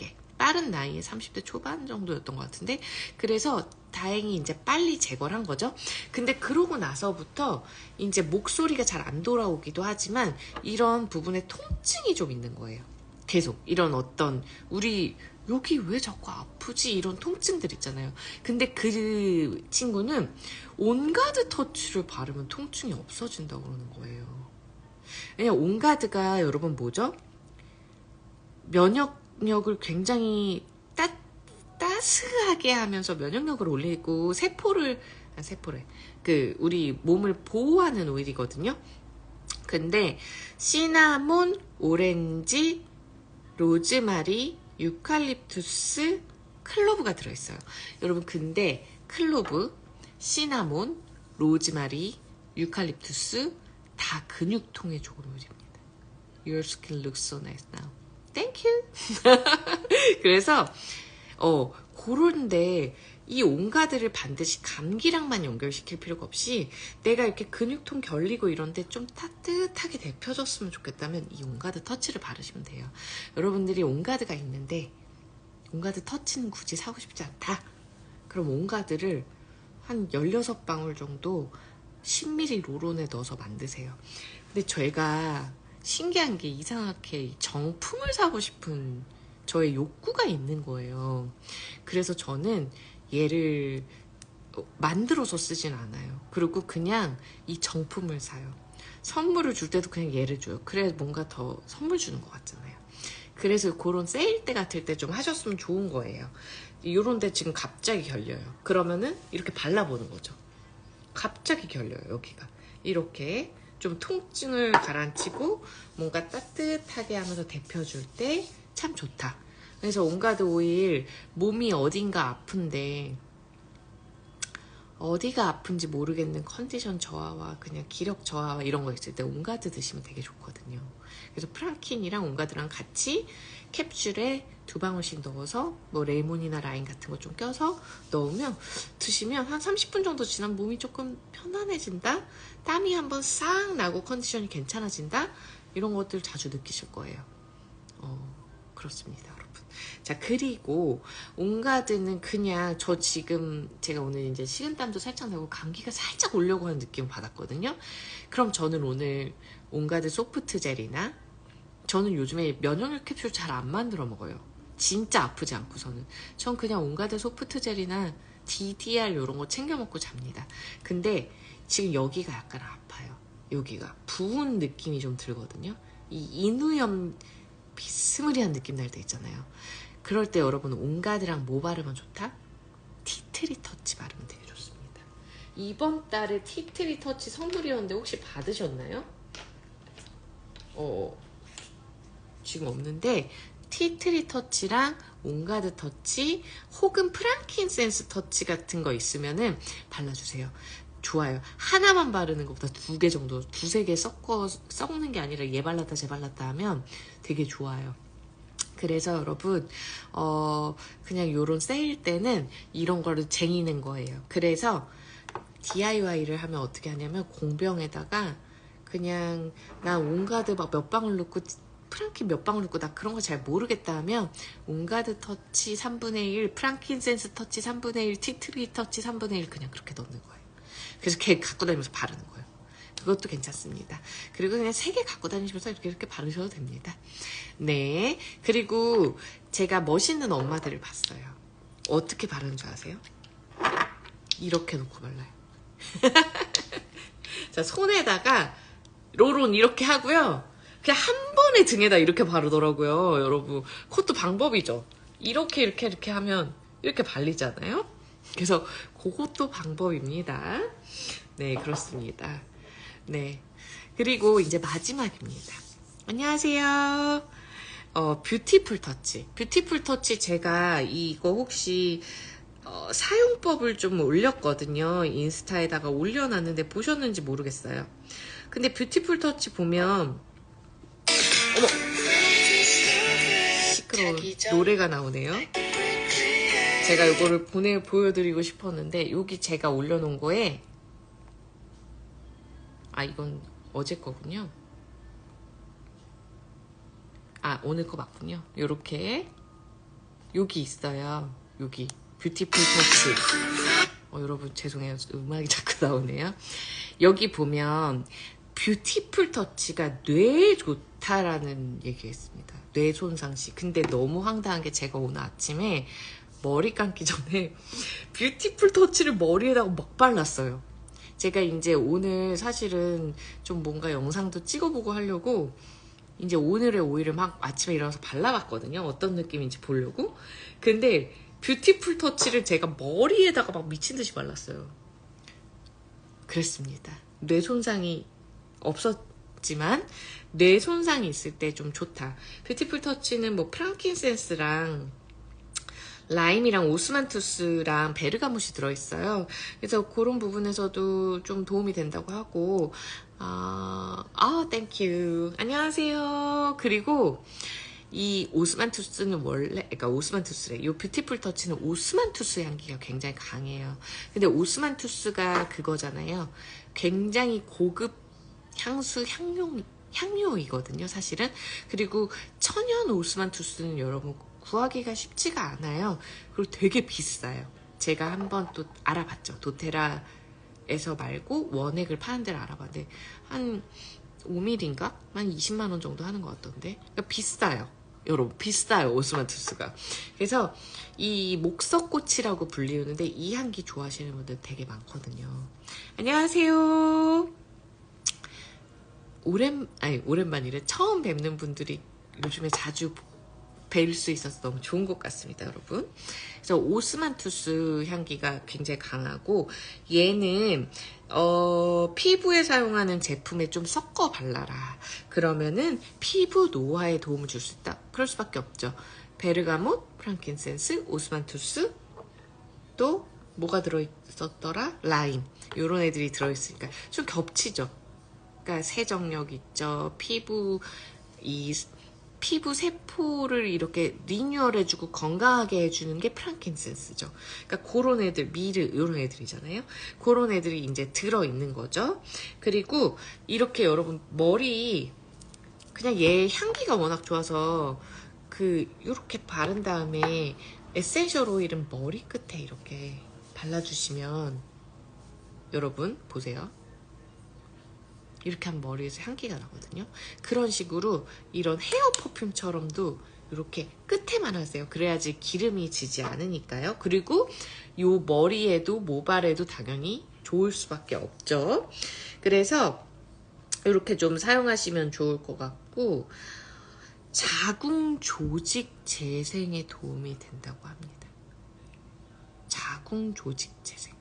나이에 30대 초반 정도였던 것 같은데, 그래서 다행히 이제 빨리 제거를 한 거죠. 근데 그러고 나서부터 이제 목소리가 잘 안 돌아오기도 하지만 이런 부분에 통증이 좀 있는 거예요. 계속 이런 어떤 우리 여기 왜 자꾸 아프지? 이런 통증들 있잖아요. 근데 그 친구는 온가드 터치를 바르면 통증이 없어진다고 그러는 거예요. 왜냐면 온가드가 여러분 뭐죠? 면역력을 굉장히 따스하게 하면서 면역력을 올리고 우리 몸을 보호하는 오일이거든요. 근데 시나몬, 오렌지, 로즈마리, 유칼립투스, 클로브가 들어있어요. 여러분 근데 클로브, 시나몬, 로즈마리, 유칼립투스 다 근육통에 좋은 오일입니다. Your skin looks so nice now. Thank you. 그래서 그런데 이 온가드를 반드시 감기랑만 연결시킬 필요가 없이 내가 이렇게 근육통 결리고 이런데 좀 따뜻하게 데펴줬으면 좋겠다면 이 온가드 터치를 바르시면 돼요. 여러분들이 온가드가 있는데 온가드 터치는 굳이 사고 싶지 않다. 그럼 온가드를 한 16방울 정도 10ml 롤온에 넣어서 만드세요. 근데 제가 신기한 게 이상하게 정품을 사고 싶은 저의 욕구가 있는 거예요. 그래서 저는 얘를 만들어서 쓰진 않아요. 그리고 그냥 이 정품을 사요. 선물을 줄 때도 그냥 얘를 줘요. 그래야 뭔가 더 선물 주는 것 같잖아요. 그래서 그런 세일 때 같을 때 좀 하셨으면 좋은 거예요. 이런 데 지금 갑자기 결려요. 그러면은 이렇게 발라보는 거죠. 갑자기 결려요, 여기가. 이렇게 좀 통증을 가라앉히고 뭔가 따뜻하게 하면서 데펴줄 때 참 좋다. 그래서 온가드 오일, 몸이 어딘가 아픈데 어디가 아픈지 모르겠는 컨디션 저하와 그냥 기력 저하와 이런 거 있을 때 온가드 드시면 되게 좋거든요. 그래서 프랑킨이랑 온가드랑 같이 캡슐에 2방울씩 넣어서 뭐 레몬이나 라임 같은 거 좀 껴서 넣으면 드시면 한 30분 정도 지나면 몸이 조금 편안해진다? 땀이 한번 싹 나고 컨디션이 괜찮아진다? 이런 것들 자주 느끼실 거예요. 그렇습니다, 여러분. 자, 그리고 온가드는 그냥 저 지금 제가 오늘 이제 식은땀도 살짝 나고 감기가 살짝 오려고 하는 느낌을 받았거든요. 그럼 저는 오늘 온가드 소프트 젤이나 저는 요즘에 면역력 캡슐 잘 안 만들어 먹어요. 진짜 아프지 않고서는. 전 그냥 온가드 소프트 젤이나 DDR 이런 거 챙겨 먹고 잡니다. 근데 지금 여기가 약간 아파요. 여기가 부은 느낌이 좀 들거든요. 이 인후염 비스무리한 느낌 날 때 있잖아요. 그럴 때 여러분 온가드랑 뭐 바르면 좋다? 티트리 터치 바르면 되게 좋습니다. 이번 달에 티트리 터치 선물이었는데 혹시 받으셨나요? 지금 없는데 티트리 터치랑 온가드 터치 혹은 프랑킨센스 터치 같은 거 있으면은 발라주세요. 좋아요. 하나만 바르는 것보다 2개 정도, 2-3개 섞는 게 아니라 얘 발랐다 쟤 발랐다 하면 되게 좋아요. 그래서 여러분 그냥 요런 세일 때는 이런 거를 쟁이는 거예요. 그래서 DIY를 하면 어떻게 하냐면 공병에다가 그냥 나 온가드 막 몇 방울 넣고 프랑킨 몇 방울 넣고 나 그런 거 잘 모르겠다 하면 온가드 터치 3분의 1, 프랑킨센스 터치 3분의 1, 티트리 터치 3분의 1 그냥 그렇게 넣는 거예요. 그래서 걔 갖고 다니면서 바르는 거예요. 그것도 괜찮습니다. 그리고 그냥 3개 갖고 다니시면서 이렇게 바르셔도 됩니다. 네. 그리고 제가 멋있는 엄마들을 봤어요. 어떻게 바르는 줄 아세요? 이렇게 놓고 발라요. 자, 손에다가 롤온 이렇게 하고요. 그냥 한 번에 등에다 이렇게 바르더라고요. 여러분, 그것도 방법이죠. 이렇게 하면 이렇게 발리잖아요. 그래서 그것도 방법입니다. 네, 그렇습니다. 네, 그리고 이제 마지막입니다. 안녕하세요. 뷰티풀 터치. 뷰티풀 터치 제가 이거 혹시 사용법을 좀 올렸거든요. 인스타에다가 올려놨는데 보셨는지 모르겠어요. 근데 뷰티풀 터치 보면 어머, 시끄러운 노래가 나오네요. 제가 이거를 보여드리고 싶었는데 여기 제가 올려놓은 거에 이건 어제 거군요. 오늘 거 맞군요. 요렇게 여기 있어요. 여기 뷰티풀 터치. 여러분 죄송해요. 음악이 자꾸 나오네요. 여기 보면 뷰티풀 터치가 뇌에 좋다라는 얘기가 있습니다. 뇌 손상시. 근데 너무 황당한 게 제가 오늘 아침에 머리 감기 전에 뷰티풀 터치를 머리에다가 막 발랐어요. 제가 이제 오늘 사실은 좀 뭔가 영상도 찍어보고 하려고 이제 오늘의 오일을 막 아침에 일어나서 발라봤거든요. 어떤 느낌인지 보려고. 근데 뷰티풀 터치를 제가 머리에다가 막 미친듯이 발랐어요. 그랬습니다. 뇌 손상이 없었지만 뇌 손상이 있을 때 좀 좋다. 뷰티풀 터치는 뭐 프랑킨센스랑 라임이랑 오스만투스랑 베르가못이 들어있어요. 그래서 그런 부분에서도 좀 도움이 된다고 하고 땡큐. 안녕하세요. 그리고 이 오스만투스는 그러니까 오스만투스래. 이 뷰티풀 터치는 오스만투스 향기가 굉장히 강해요. 근데 오스만투스가 그거잖아요. 굉장히 고급 향료이거든요, 사실은. 그리고 천연 오스만투스는 여러분 구하기가 쉽지가 않아요. 그리고 되게 비싸요. 제가 한번 또 알아봤죠. 도테라에서 말고 원액을 파는 데를 알아봤는데 한 5mm인가? 한 20만 원 정도 하는 것 같던데. 그러니까 비싸요. 여러분 비싸요, 오스만투스가. 그래서 이 목석꽃이라고 불리우는데 이 향기 좋아하시는 분들 되게 많거든요. 안녕하세요. 오랜만이래. 처음 뵙는 분들이 요즘에 자주 뵐 수 있어서 너무 좋은 것 같습니다, 여러분. 그래서 오스만투스 향기가 굉장히 강하고 얘는 피부에 사용하는 제품에 좀 섞어 발라라. 그러면은 피부 노화에 도움을 줄 수 있다. 그럴 수밖에 없죠. 베르가못, 프랑킨센스, 오스만투스, 또 뭐가 들어있었더라? 라임. 요런 애들이 들어있으니까 좀 겹치죠. 그러니까 세정력 있죠. 피부 세포를 이렇게 리뉴얼해주고 건강하게 해주는 게 프랑킨센스죠. 그러니까 그런 애들, 미르 이런 애들이잖아요. 그런 애들이 이제 들어있는 거죠. 그리고 이렇게 여러분 머리 그냥 얘 향기가 워낙 좋아서 이렇게 바른 다음에 에센셜 오일은 머리 끝에 이렇게 발라주시면 여러분 보세요. 이렇게 하면 머리에서 향기가 나거든요. 그런 식으로 이런 헤어 퍼퓸처럼도 이렇게 끝에만 하세요. 그래야지 기름이 지지 않으니까요. 그리고 요 머리에도 모발에도 당연히 좋을 수밖에 없죠. 그래서 이렇게 좀 사용하시면 좋을 것 같고 자궁 조직 재생에 도움이 된다고 합니다. 자궁 조직 재생.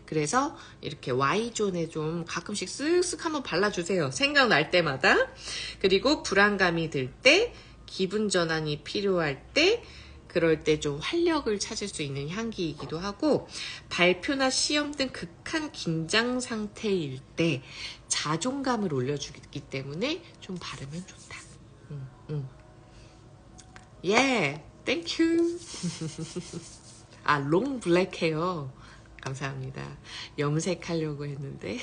그래서 이렇게 Y존에 좀 가끔씩 쓱쓱 한번 발라주세요. 생각날 때마다. 그리고 불안감이 들 때, 기분 전환이 필요할 때, 그럴 때 좀 활력을 찾을 수 있는 향기이기도 하고 발표나 시험 등 극한 긴장 상태일 때 자존감을 올려주기 때문에 좀 바르면 좋다. 예, 땡큐. 롱 블랙 헤어. 감사합니다. 염색하려고 했는데.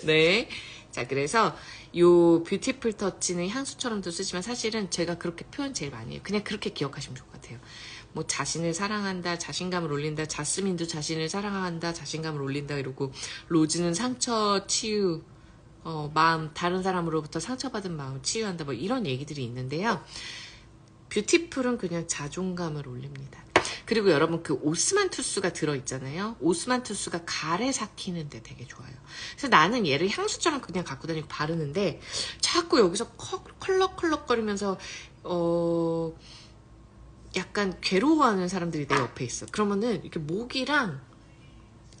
네. 자, 그래서 요 뷰티풀 터치는 향수처럼도 쓰지만 사실은 제가 그렇게 표현 제일 많이 해요. 그냥 그렇게 기억하시면 좋을 것 같아요. 뭐 자신을 사랑한다, 자신감을 올린다, 자스민도 자신을 사랑한다, 자신감을 올린다 이러고 로즈는 상처 치유, 마음, 다른 사람으로부터 상처받은 마음 치유한다 뭐 이런 얘기들이 있는데요. 뷰티풀은 그냥 자존감을 올립니다. 그리고 여러분 그 오스만투스가 들어있잖아요. 오스만투스가 가래 삭히는데 되게 좋아요. 그래서 나는 얘를 향수처럼 그냥 갖고 다니고 바르는데 자꾸 여기서 컬럭컬럭거리면서 약간 괴로워하는 사람들이 내 옆에 있어. 그러면은 이렇게 목이랑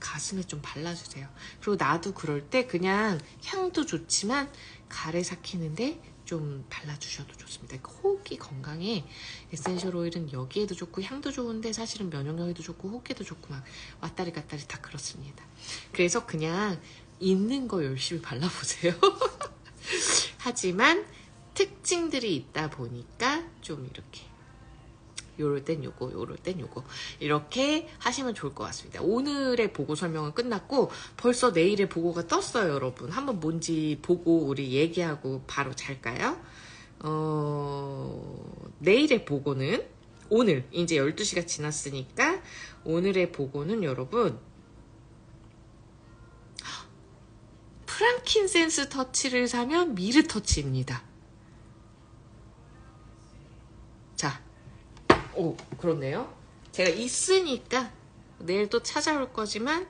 가슴에 좀 발라주세요. 그리고 나도 그럴 때 그냥 향도 좋지만 가래 삭히는데 좀 발라주셔도 좋습니다. 호흡기 건강에 에센셜 오일은 여기에도 좋고 향도 좋은데 사실은 면역력에도 좋고 호흡기도 좋고 막 왔다리 갔다리 다 그렇습니다. 그래서 그냥 있는 거 열심히 발라보세요. 하지만 특징들이 있다 보니까 좀 이렇게 요럴 땐 요거, 요럴 땐 요거 이렇게 하시면 좋을 것 같습니다. 오늘의 보고 설명은 끝났고 벌써 내일의 보고가 떴어요, 여러분. 한번 뭔지 보고 우리 얘기하고 바로 잘까요? 내일의 보고는 오늘 이제 12시가 지났으니까 오늘의 보고는 여러분 프랑킨센스 터치를 사면 미르 터치입니다. 자, 그렇네요. 제가 있으니까 내일 또 찾아올 거지만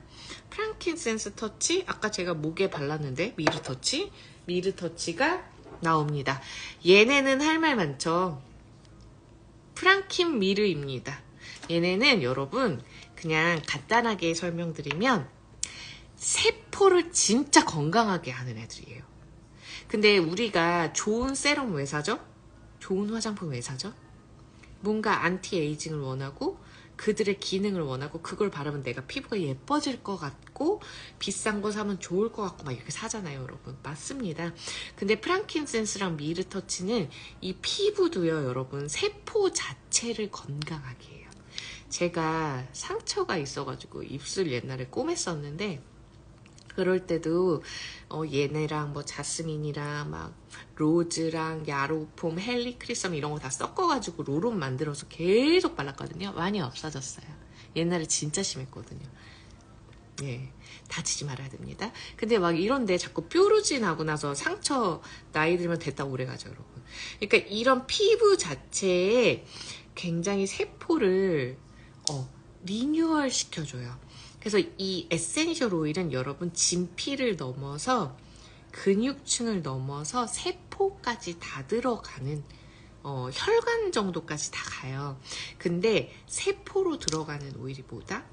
프랑킨센스 터치, 아까 제가 목에 발랐는데 미르 터치가 나옵니다. 얘네는 할 말 많죠. 프랑킨 미르입니다. 얘네는 여러분 그냥 간단하게 설명드리면 세포를 진짜 건강하게 하는 애들이에요. 근데 우리가 좋은 세럼 왜 사죠? 좋은 화장품 왜 사죠? 뭔가 안티에이징을 원하고 그들의 기능을 원하고 그걸 바르면 내가 피부가 예뻐질 것 같고 비싼 거 사면 좋을 것 같고 막 이렇게 사잖아요, 여러분. 맞습니다. 근데 프랑킨센스랑 미르터치는 이 피부도요, 여러분, 세포 자체를 건강하게 해요. 제가 상처가 있어가지고 입술 옛날에 꼬맸었는데 그럴 때도 얘네랑 뭐 자스민이랑 막 로즈랑 야로폼, 헬리크리썸 이런 거 다 섞어가지고 롤온 만들어서 계속 발랐거든요. 많이 없어졌어요. 옛날에 진짜 심했거든요. 예, 다치지 말아야 됩니다. 근데 막 이런데 자꾸 뾰루지 나고 나서 상처 나이 들면 됐다 오래가죠, 여러분. 그러니까 이런 피부 자체에 굉장히 세포를 리뉴얼 시켜줘요. 그래서 이 에센셜 오일은 여러분 진피를 넘어서 근육층을 넘어서 세포까지 다 들어가는 혈관 정도까지 다 가요. 근데 세포로 들어가는 오일이 뭐다?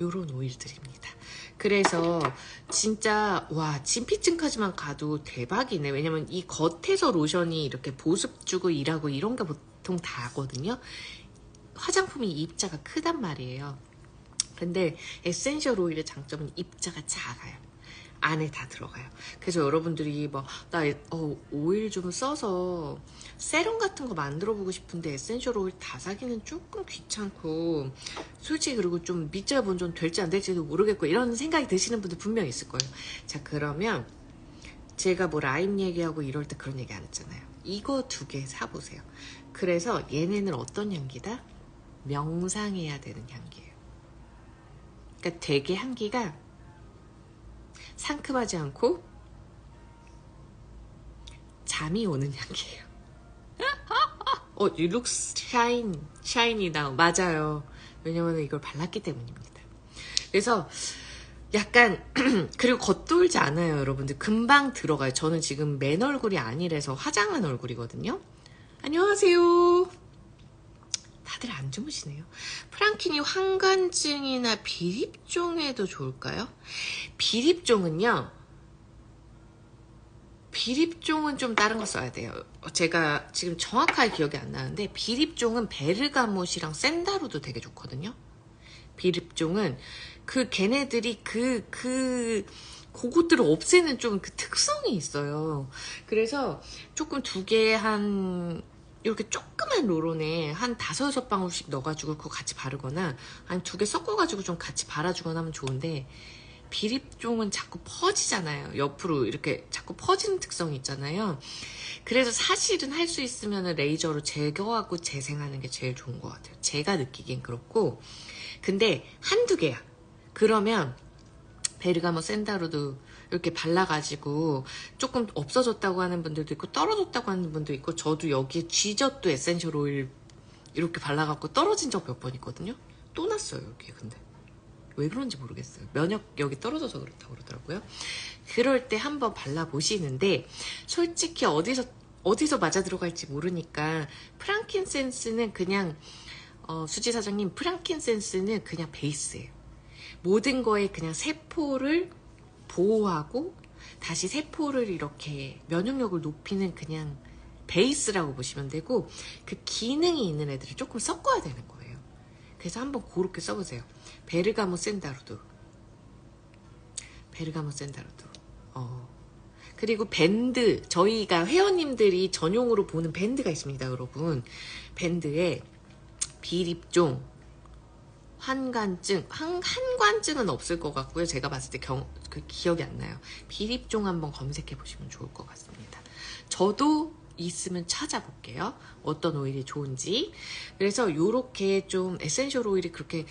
요런 오일들입니다. 그래서 진짜 와 진피층까지만 가도 대박이네. 왜냐면 이 겉에서 로션이 이렇게 보습 주고 일하고 이런 게 보통 다 하거든요. 화장품이 입자가 크단 말이에요. 근데 에센셜 오일의 장점은 입자가 작아요. 안에 다 들어가요. 그래서 여러분들이 나 오일 좀 써서 세럼 같은 거 만들어 보고 싶은데 에센셜 오일 다 사기는 조금 귀찮고 솔직히 그리고 좀 밑절 본전 될지 안 될지도 모르겠고 이런 생각이 드시는 분들 분명히 있을 거예요. 자, 그러면 제가 뭐 라임 얘기하고 이럴 때 그런 얘기 안 했잖아요. 이거 2개 사보세요. 그래서 얘네는 어떤 향기다? 명상해야 되는 향기예요. 그러니까 되게 향기가 상큼하지 않고 잠이 오는 향기예요. You look shiny now. 맞아요. 왜냐면 이걸 발랐기 때문입니다. 그래서 약간 그리고 겉돌지 않아요, 여러분들. 금방 들어가요. 저는 지금 맨 얼굴이 아니라서 화장한 얼굴이거든요. 안녕하세요. 다들 안 주무시네요. 프랑킨이 환관증이나 비립종에도 좋을까요? 비립종은요. 비립종은 좀 다른 거 써야 돼요. 제가 지금 정확하게 기억이 안 나는데 비립종은 베르가못이랑 샌다루도 되게 좋거든요. 비립종은 걔네들이 그것들을 없애는 좀 그 특성이 있어요. 그래서 조금 2개 이렇게 조그만 롤온에 한 5-6방울씩 넣어가지고 그거 같이 바르거나 아니면 2개 섞어가지고 좀 같이 발라주거나 하면 좋은데 비립종은 자꾸 퍼지잖아요. 옆으로 이렇게 자꾸 퍼지는 특성이 있잖아요. 그래서 사실은 할 수 있으면 레이저로 제거하고 재생하는 게 제일 좋은 것 같아요. 제가 느끼기엔 그렇고 근데 1-2개야. 그러면 베르가모 샌다루도 이렇게 발라가지고 조금 없어졌다고 하는 분들도 있고 떨어졌다고 하는 분도 있고, 저도 여기에 쥐젖도 에센셜 오일 이렇게 발라갖고 떨어진 적 몇 번 있거든요. 또 났어요 여기. 근데 왜 그런지 모르겠어요. 면역력이 떨어져서 그렇다고 그러더라고요. 그럴 때 한번 발라보시는데, 솔직히 어디서 맞아 들어갈지 모르니까 프랑킨센스는 그냥 수지 사장님, 프랑킨센스는 그냥 베이스예요. 모든 거에 그냥 세포를 보호하고 다시 세포를 이렇게 면역력을 높이는 그냥 베이스라고 보시면 되고, 그 기능이 있는 애들을 조금 섞어야 되는 거예요. 그래서 한번 그렇게 써보세요. 베르가모 샌다루도. 그리고 밴드, 저희가 회원님들이 전용으로 보는 밴드가 있습니다, 여러분. 밴드에 비립종, 환관증, 한관증은 없을 것 같고요. 제가 봤을 때 그 기억이 안 나요. 비립종 한번 검색해 보시면 좋을 것 같습니다. 저도 있으면 찾아볼게요. 어떤 오일이 좋은지. 그래서 요렇게 좀 에센셜 오일이 그렇게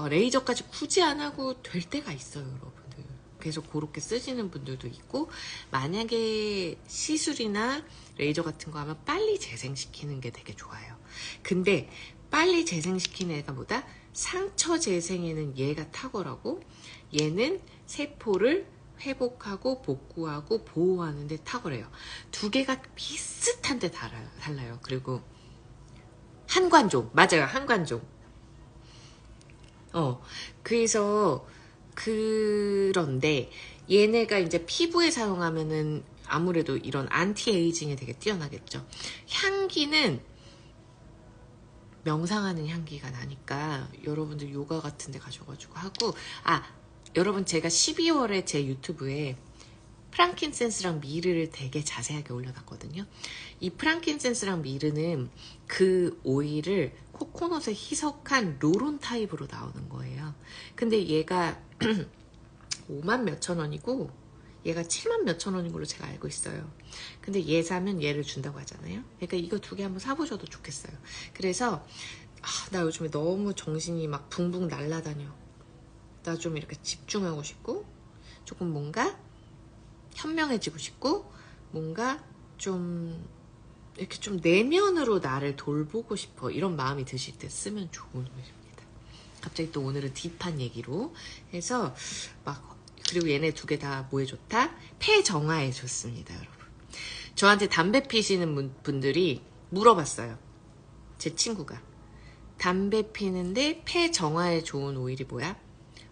레이저까지 굳이 안 하고 될 때가 있어요, 여러분들. 그래서 그렇게 쓰시는 분들도 있고, 만약에 시술이나 레이저 같은 거 하면 빨리 재생시키는 게 되게 좋아요. 근데 빨리 재생시키는 애가 보다 상처 재생에는 얘가 탁월하고, 얘는 세포를 회복하고 복구하고 보호하는 데 탁월해요. 두 개가 비슷한데 달라요. 그리고 한관종, 맞아요, 한관종. 그래서 그런데 얘네가 이제 피부에 사용하면은 아무래도 이런 안티에이징에 되게 뛰어나겠죠. 향기는 명상하는 향기가 나니까 여러분들 요가 같은 데 가셔가지고 하고, 여러분, 제가 12월에 제 유튜브에 프랑킨센스랑 미르를 되게 자세하게 올려놨거든요. 이 프랑킨센스랑 미르는 그 오일을 코코넛에 희석한 로론 타입으로 나오는 거예요. 근데 얘가 5만 몇천 원이고 얘가 7만 몇천 원인 걸로 제가 알고 있어요. 근데 얘 사면 얘를 준다고 하잖아요. 그러니까 이거 두 개 한번 사보셔도 좋겠어요. 그래서 나 요즘에 너무 정신이 막 붕붕 날아다녀. 나 좀 이렇게 집중하고 싶고, 조금 뭔가 현명해지고 싶고, 뭔가 좀 이렇게 좀 내면으로 나를 돌보고 싶어, 이런 마음이 드실 때 쓰면 좋은 오일입니다. 갑자기 또 오늘은 딥한 얘기로 해서 그리고 얘네 두 개 다 뭐에 좋다? 폐 정화에 좋습니다, 여러분. 저한테 담배 피시는 분들이 물어봤어요. 제 친구가 담배 피는데 폐 정화에 좋은 오일이 뭐야?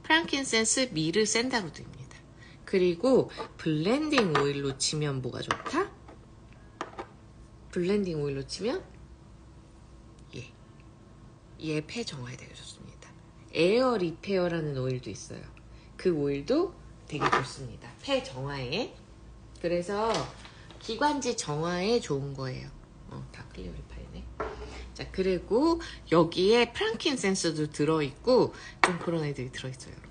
프랑킨센스, 미르, 샌다루드입니다. 그리고 블렌딩 오일로 치면 뭐가 좋다? 블렌딩 오일로 치면 얘 폐 정화에 되게 좋습니다. 에어 리페어라는 오일도 있어요. 그 오일도 되게 좋습니다. 폐 정화에. 그래서 기관지 정화에 좋은 거예요. 다 클리어 리파이네. 자, 그리고 여기에 프랑킨센스도 들어있고 좀 그런 애들이 들어있어요, 여러분.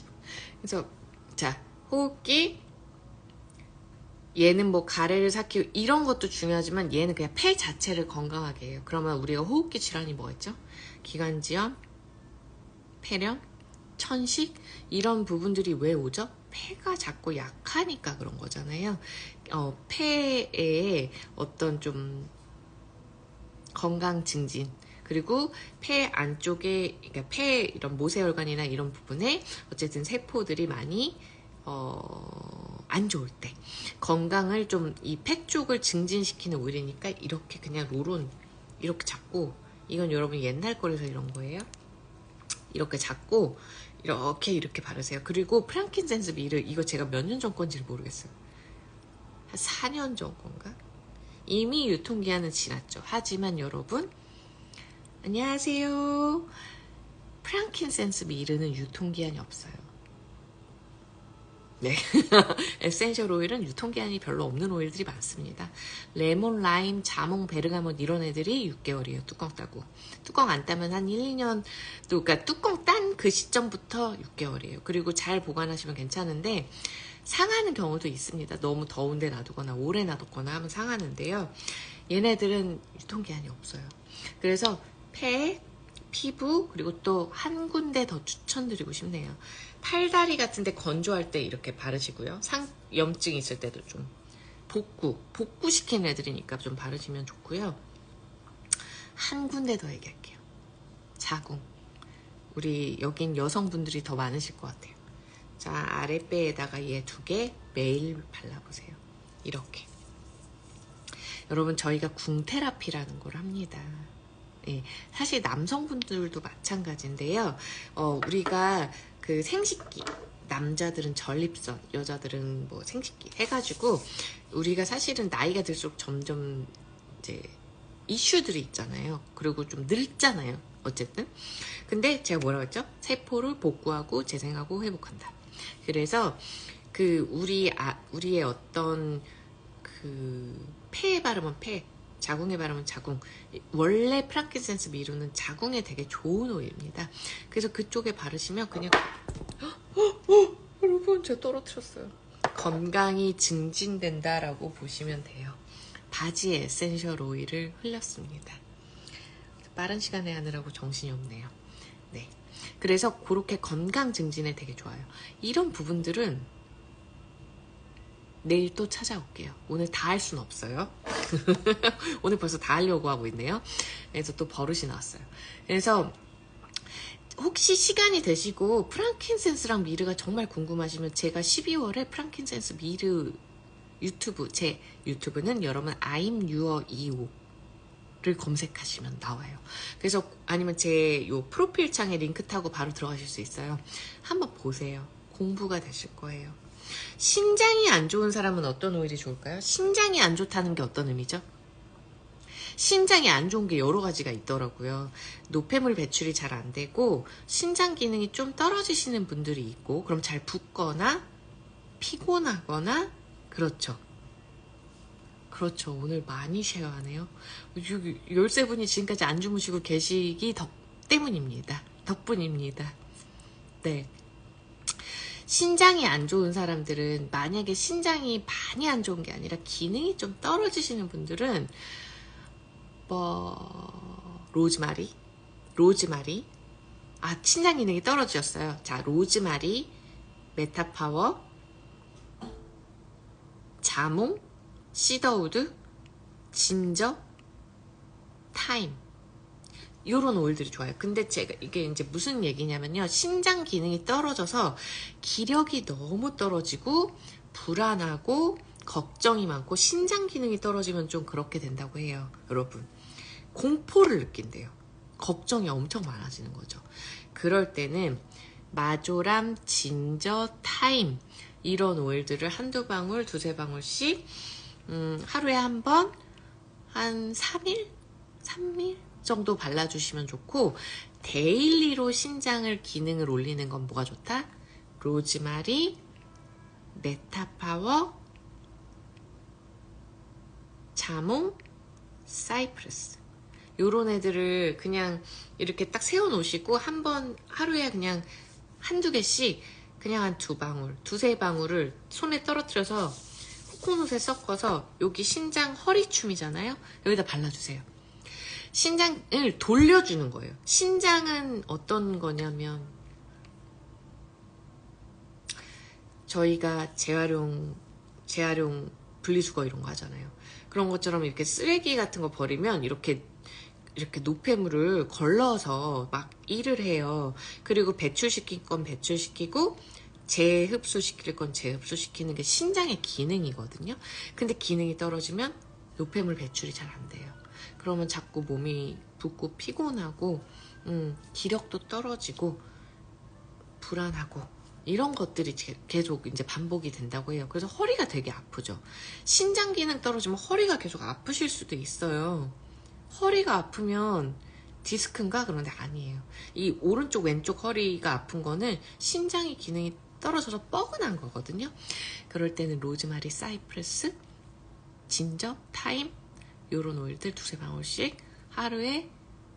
그래서 자, 호흡기, 얘는 뭐 가래를 삭히고 이런 것도 중요하지만 얘는 그냥 폐 자체를 건강하게 해요. 그러면 우리가 호흡기 질환이 뭐가 있죠? 기관지염, 폐렴, 천식, 이런 부분들이 왜 오죠? 폐가 자꾸 약하니까 그런 거잖아요. 폐에 어떤 좀 건강 증진, 그리고 폐 안쪽에, 그러니까 폐 이런 모세혈관이나 이런 부분에 어쨌든 세포들이 많이 안 좋을 때 건강을 좀, 이 폐 쪽을 증진시키는 오일이니까 이렇게 그냥 로론 이렇게 잡고, 이건 여러분 옛날 거라서 이런 거예요. 이렇게 잡고 이렇게 바르세요. 그리고 프랑킨센스 미르, 이거 제가 몇 년 전 건지를 모르겠어요. 한 4년 전 건가? 이미 유통기한은 지났죠. 하지만 여러분, 안녕하세요. 프랑킨센스 미르는 유통기한이 없어요. 네. 에센셜 오일은 유통기한이 별로 없는 오일들이 많습니다. 레몬, 라임, 자몽, 베르가못 이런 애들이 6개월이에요. 뚜껑 따고. 뚜껑 안 따면 한 1, 2년, 그러니까 뚜껑 딴 그 시점부터 6개월이에요. 그리고 잘 보관하시면 괜찮은데 상하는 경우도 있습니다. 너무 더운데 놔두거나 오래 놔뒀거나 하면 상하는데요. 얘네들은 유통기한이 없어요. 그래서 폐 피부, 그리고 또 한 군데 더 추천드리고 싶네요. 팔다리 같은데 건조할 때 이렇게 바르시고요. 염증 있을 때도 좀 복구시키는 애들이니까 좀 바르시면 좋고요. 한 군데 더 얘기할게요. 자궁. 우리 여긴 여성분들이 더 많으실 것 같아요. 자, 아랫배에다가 얘 2개 매일 발라보세요. 이렇게. 여러분, 저희가 궁테라피라는 걸 합니다. 예, 사실 남성분들도 마찬가지인데요. 우리가 그 생식기, 남자들은 전립선, 여자들은 뭐 생식기 해가지고 우리가 사실은 나이가 들수록 점점 이제 이슈들이 있잖아요. 그리고 좀 늙잖아요. 어쨌든. 근데 제가 뭐라고 했죠? 세포를 복구하고 재생하고 회복한다. 그래서 그 우리의 어떤 그 폐에 바르면 폐, 자궁에 바르면 자궁. 원래 프랑킨센스 미루는 자궁에 되게 좋은 오일입니다. 그래서 그쪽에 바르시면 그냥 여러분, 제가 떨어뜨렸어요. 건강이 증진된다라고 보시면 돼요. 바지에 에센셜 오일을 흘렸습니다. 빠른 시간에 하느라고 정신이 없네요. 네. 그래서 그렇게 건강 증진에 되게 좋아요. 이런 부분들은 내일 또 찾아올게요. 오늘 다 할 수는 없어요. 오늘 벌써 다 하려고 하고 있네요. 그래서 또 버릇이 나왔어요. 그래서 혹시 시간이 되시고 프랑킨센스랑 미르가 정말 궁금하시면 제가 12월에 프랑킨센스 미르 유튜브, 제 유튜브는 여러분 I'm Your EO를 검색하시면 나와요. 그래서 아니면 제 요 프로필 창에 링크 타고 바로 들어가실 수 있어요. 한번 보세요. 공부가 되실 거예요. 신장이 안 좋은 사람은 어떤 오일이 좋을까요? 신장이 안 좋다는 게 어떤 의미죠? 신장이 안 좋은 게 여러 가지가 있더라고요. 노폐물 배출이 잘 안 되고 신장 기능이 좀 떨어지시는 분들이 있고, 그럼 잘 붓거나 피곤하거나. 그렇죠. 오늘 많이 쉐어하네요. 13분이 지금까지 안 주무시고 계시기 덕분입니다. 네. 신장이 안 좋은 사람들은, 만약에 신장이 많이 안 좋은 게 아니라 기능이 좀 떨어지시는 분들은 로즈마리. 신장 기능이 떨어졌어요. 자, 로즈마리, 메타파워, 자몽, 시더우드, 진저, 타임. 요런 오일들이 좋아요. 근데 제가 이게 이제 무슨 얘기냐면요. 신장 기능이 떨어져서 기력이 너무 떨어지고 불안하고 걱정이 많고, 신장 기능이 떨어지면 좀 그렇게 된다고 해요. 여러분, 공포를 느낀대요. 걱정이 엄청 많아지는 거죠. 그럴 때는 마조람, 진저, 타임, 이런 오일들을 한두 방울, 두세 방울씩 하루에 한 번, 한 3일 정도 발라주시면 좋고, 데일리로 신장을 기능을 올리는 건 뭐가 좋다? 로즈마리, 메타파워, 자몽, 사이프러스. 요런 애들을 그냥 이렇게 딱 세워놓으시고 하루에 그냥 한두 개씩, 그냥 한 2방울, 두세 방울을 손에 떨어뜨려서 코코넛에 섞어서, 여기 신장 허리춤이잖아요. 여기다 발라주세요. 신장을 돌려주는 거예요. 신장은 어떤 거냐면, 저희가 재활용 분리수거 이런 거 하잖아요. 그런 것처럼 이렇게 쓰레기 같은 거 버리면 이렇게 노폐물을 걸러서 막 일을 해요. 그리고 배출시킬 건 배출시키고 재흡수시킬 건 재흡수시키는 게 신장의 기능이거든요. 근데 기능이 떨어지면 노폐물 배출이 잘 안 돼요. 그러면 자꾸 몸이 붓고 피곤하고 기력도 떨어지고 불안하고, 이런 것들이 계속 이제 반복이 된다고 해요. 그래서 허리가 되게 아프죠. 신장 기능 떨어지면 허리가 계속 아프실 수도 있어요. 허리가 아프면 디스크인가? 그런데 아니에요. 이 오른쪽 왼쪽 허리가 아픈 거는 신장의 기능이 떨어져서 뻐근한 거거든요. 그럴 때는 로즈마리, 사이프러스, 진저, 타임, 요런 오일들 두세 방울씩 하루에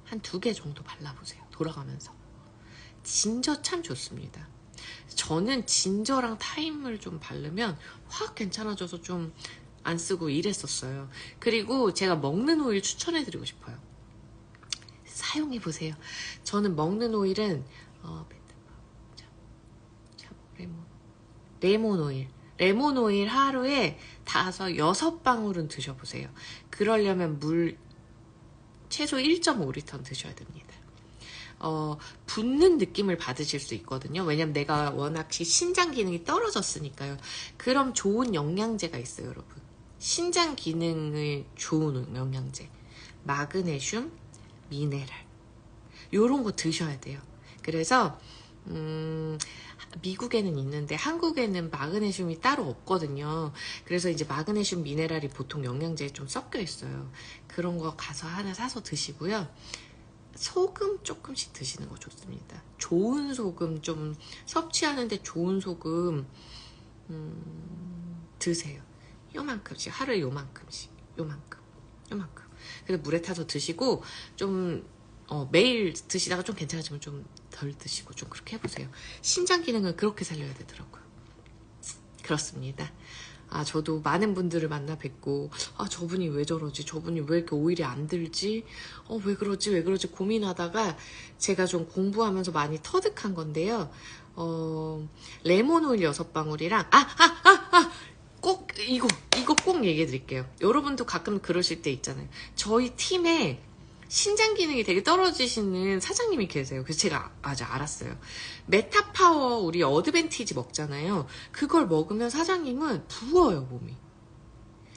한 2개 정도 발라보세요. 돌아가면서. 진저 참 좋습니다. 저는 진저랑 타임을 좀 바르면 확 괜찮아져서 좀 안 쓰고 이랬었어요. 그리고 제가 먹는 오일 추천해드리고 싶어요. 사용해보세요. 저는 먹는 오일은 레몬 오일. 레몬 오일 하루에 6방울은 드셔보세요. 그러려면 물 최소 1.5리터 드셔야 됩니다. 붓는 느낌을 받으실 수 있거든요. 왜냐면 내가 워낙 신장 기능이 떨어졌으니까요. 그럼 좋은 영양제가 있어요, 여러분. 신장 기능을 좋은 영양제. 마그네슘, 미네랄. 요런 거 드셔야 돼요. 그래서 미국에는 있는데 한국에는 마그네슘이 따로 없거든요. 그래서 이제 마그네슘 미네랄이 보통 영양제에 좀 섞여 있어요. 그런 거 가서 하나 사서 드시고요. 소금 조금씩 드시는 거 좋습니다. 좋은 소금 좀 섭취하는데 좋은 소금 드세요. 요만큼씩 하루에 요만큼씩 요만큼. 그래서 물에 타서 드시고 좀 매일 드시다가 좀 괜찮아지면 좀 덜 드시고 좀 그렇게 해보세요. 신장 기능을 그렇게 살려야 되더라고요. 그렇습니다. 저도 많은 분들을 만나 뵙고 저분이 왜 저러지? 저분이 왜 이렇게 오일이 안 들지? 왜 그러지? 고민하다가 제가 좀 공부하면서 많이 터득한 건데요. 레몬 오일 6방울이랑 꼭 이거 꼭 얘기해 드릴게요. 여러분도 가끔 그러실 때 있잖아요. 저희 팀에 신장 기능이 되게 떨어지시는 사장님이 계세요. 그래서 제가 아주 알았어요. 메타파워 우리 어드밴티지 먹잖아요. 그걸 먹으면 사장님은 부어요, 몸이.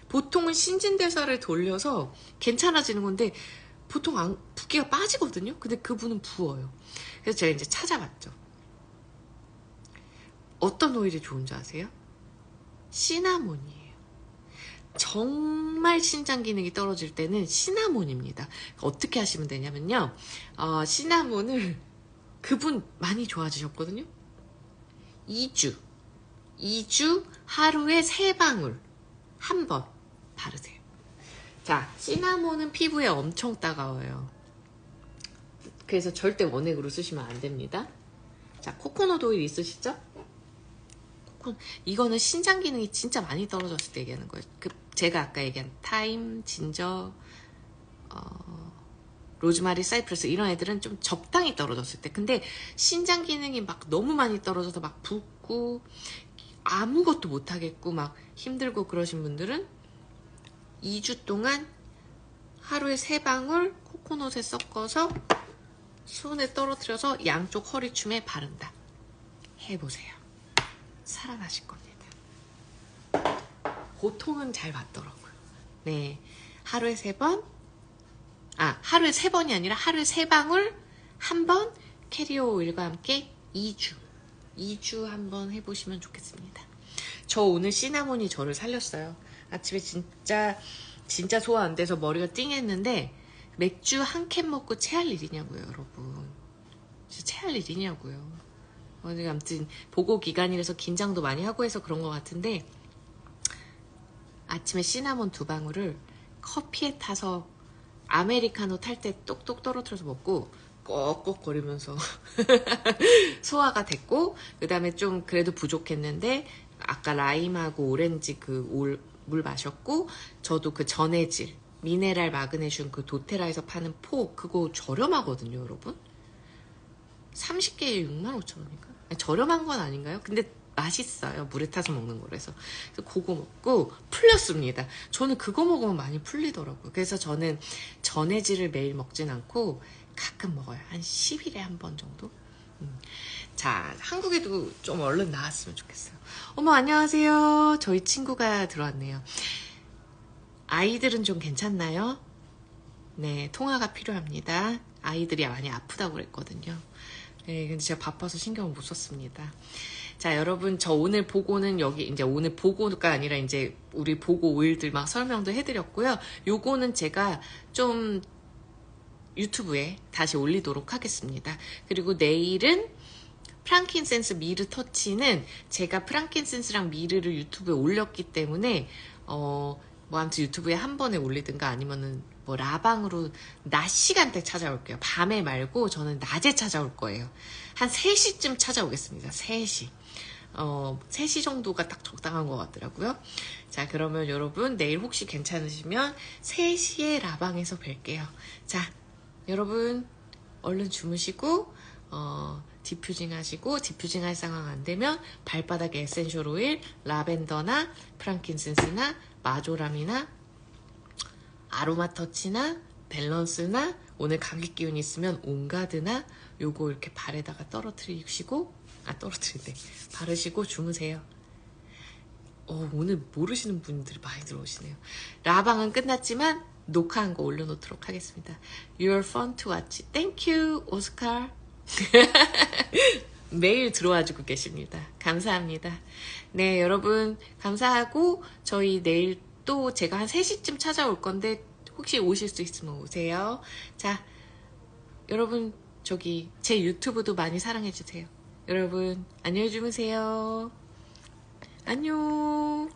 보통은 신진대사를 돌려서 괜찮아지는 건데 보통 붓기가 빠지거든요. 근데 그분은 부어요. 그래서 제가 이제 찾아봤죠. 어떤 오일이 좋은지 아세요? 시나몬이에요. 정말 신장 기능이 떨어질 때는 시나몬입니다. 어떻게 하시면 되냐면요. 시나몬을 그분 많이 좋아지셨거든요. 2주 하루에 3방울 한 번 바르세요. 자, 시나몬은 피부에 엄청 따가워요. 그래서 절대 원액으로 쓰시면 안 됩니다. 자, 코코넛 오일 있으시죠? 이거는 신장 기능이 진짜 많이 떨어졌을 때 얘기하는 거예요. 제가 아까 얘기한 타임, 진저, 로즈마리, 사이프러스 이런 애들은 좀 적당히 떨어졌을 때. 근데 신장 기능이 막 너무 많이 떨어져서 막 붓고 아무것도 못하겠고 막 힘들고 그러신 분들은 2주 동안 하루에 3방울 코코넛에 섞어서 손에 떨어뜨려서 양쪽 허리춤에 바른다. 해보세요. 살아나실 겁니다. 보통은 잘 맞더라고요. 네. 하루에 3번, 하루에 3번이 아니라 하루에 3방울, 한 번 캐리어 오일과 함께 2주 한번 해보시면 좋겠습니다. 저 오늘 시나몬이 저를 살렸어요. 아침에 진짜 소화 안 돼서 머리가 띵했는데 맥주 한 캔 먹고 체할 일이냐고요, 여러분. 진짜 체할 일이냐고요. 아무튼 보고 기간이라서 긴장도 많이 하고 해서 그런 것 같은데 아침에 시나몬 2방울을 커피에 타서 아메리카노 탈 때 똑똑 떨어뜨려서 먹고 꺽꺽거리면서 소화가 됐고, 그 다음에 좀 그래도 부족했는데 아까 라임하고 오렌지 물 마셨고, 저도 그 전해질 미네랄 마그네슘 그 도테라에서 파는 포 그거 저렴하거든요, 여러분. 30개에 65,000원인가? 저렴한 건 아닌가요? 근데 맛있어요. 물에 타서 먹는 거라서. 그래서 그거 먹고 풀렸습니다. 저는 그거 먹으면 많이 풀리더라고요. 그래서 저는 전해질을 매일 먹진 않고 가끔 먹어요. 한 10일에 한 번 정도? 자, 한국에도 좀 얼른 나왔으면 좋겠어요. 어머, 안녕하세요. 저희 친구가 들어왔네요. 아이들은 좀 괜찮나요? 네, 통화가 필요합니다. 아이들이 많이 아프다고 그랬거든요. 네, 근데 제가 바빠서 신경을 못 썼습니다. 자, 여러분, 저 오늘 보고는 여기, 이제 오늘 보고가 아니라 이제 우리 보고 오일들 막 설명도 해드렸고요. 요거는 제가 좀 유튜브에 다시 올리도록 하겠습니다. 그리고 내일은 프랑킨센스 미르 터치는 제가 프랑킨센스랑 미르를 유튜브에 올렸기 때문에, 아무튼 유튜브에 한 번에 올리든가 아니면은 라방으로 낮 시간대 찾아올게요. 밤에 말고 저는 낮에 찾아올 거예요. 한 3시쯤 찾아오겠습니다. 3시. 3시 정도가 딱 적당한 것 같더라고요. 자, 그러면 여러분 내일 혹시 괜찮으시면 3시에 라방에서 뵐게요. 자, 여러분 얼른 주무시고 디퓨징 하시고, 디퓨징 할 상황 안 되면 발바닥에 에센셜 오일, 라벤더나 프랑킨센스나 마조람이나 아로마 터치나 밸런스나, 오늘 감기 기운 있으면 온가드나 요거 이렇게 발에다가 떨어뜨리시고, 떨어뜨리네, 바르시고 주무세요. 오늘 모르시는 분들이 많이 들어오시네요. 라방은 끝났지만 녹화한 거 올려놓도록 하겠습니다. You're fun to watch. Thank you, 오스카. 매일 들어와주고 계십니다. 감사합니다. 네, 여러분 감사하고, 저희 내일 또 제가 한 3시쯤 찾아올 건데 혹시 오실 수 있으면 오세요. 자, 여러분 제 유튜브도 많이 사랑해주세요. 여러분 안녕히 주무세요. 안녕.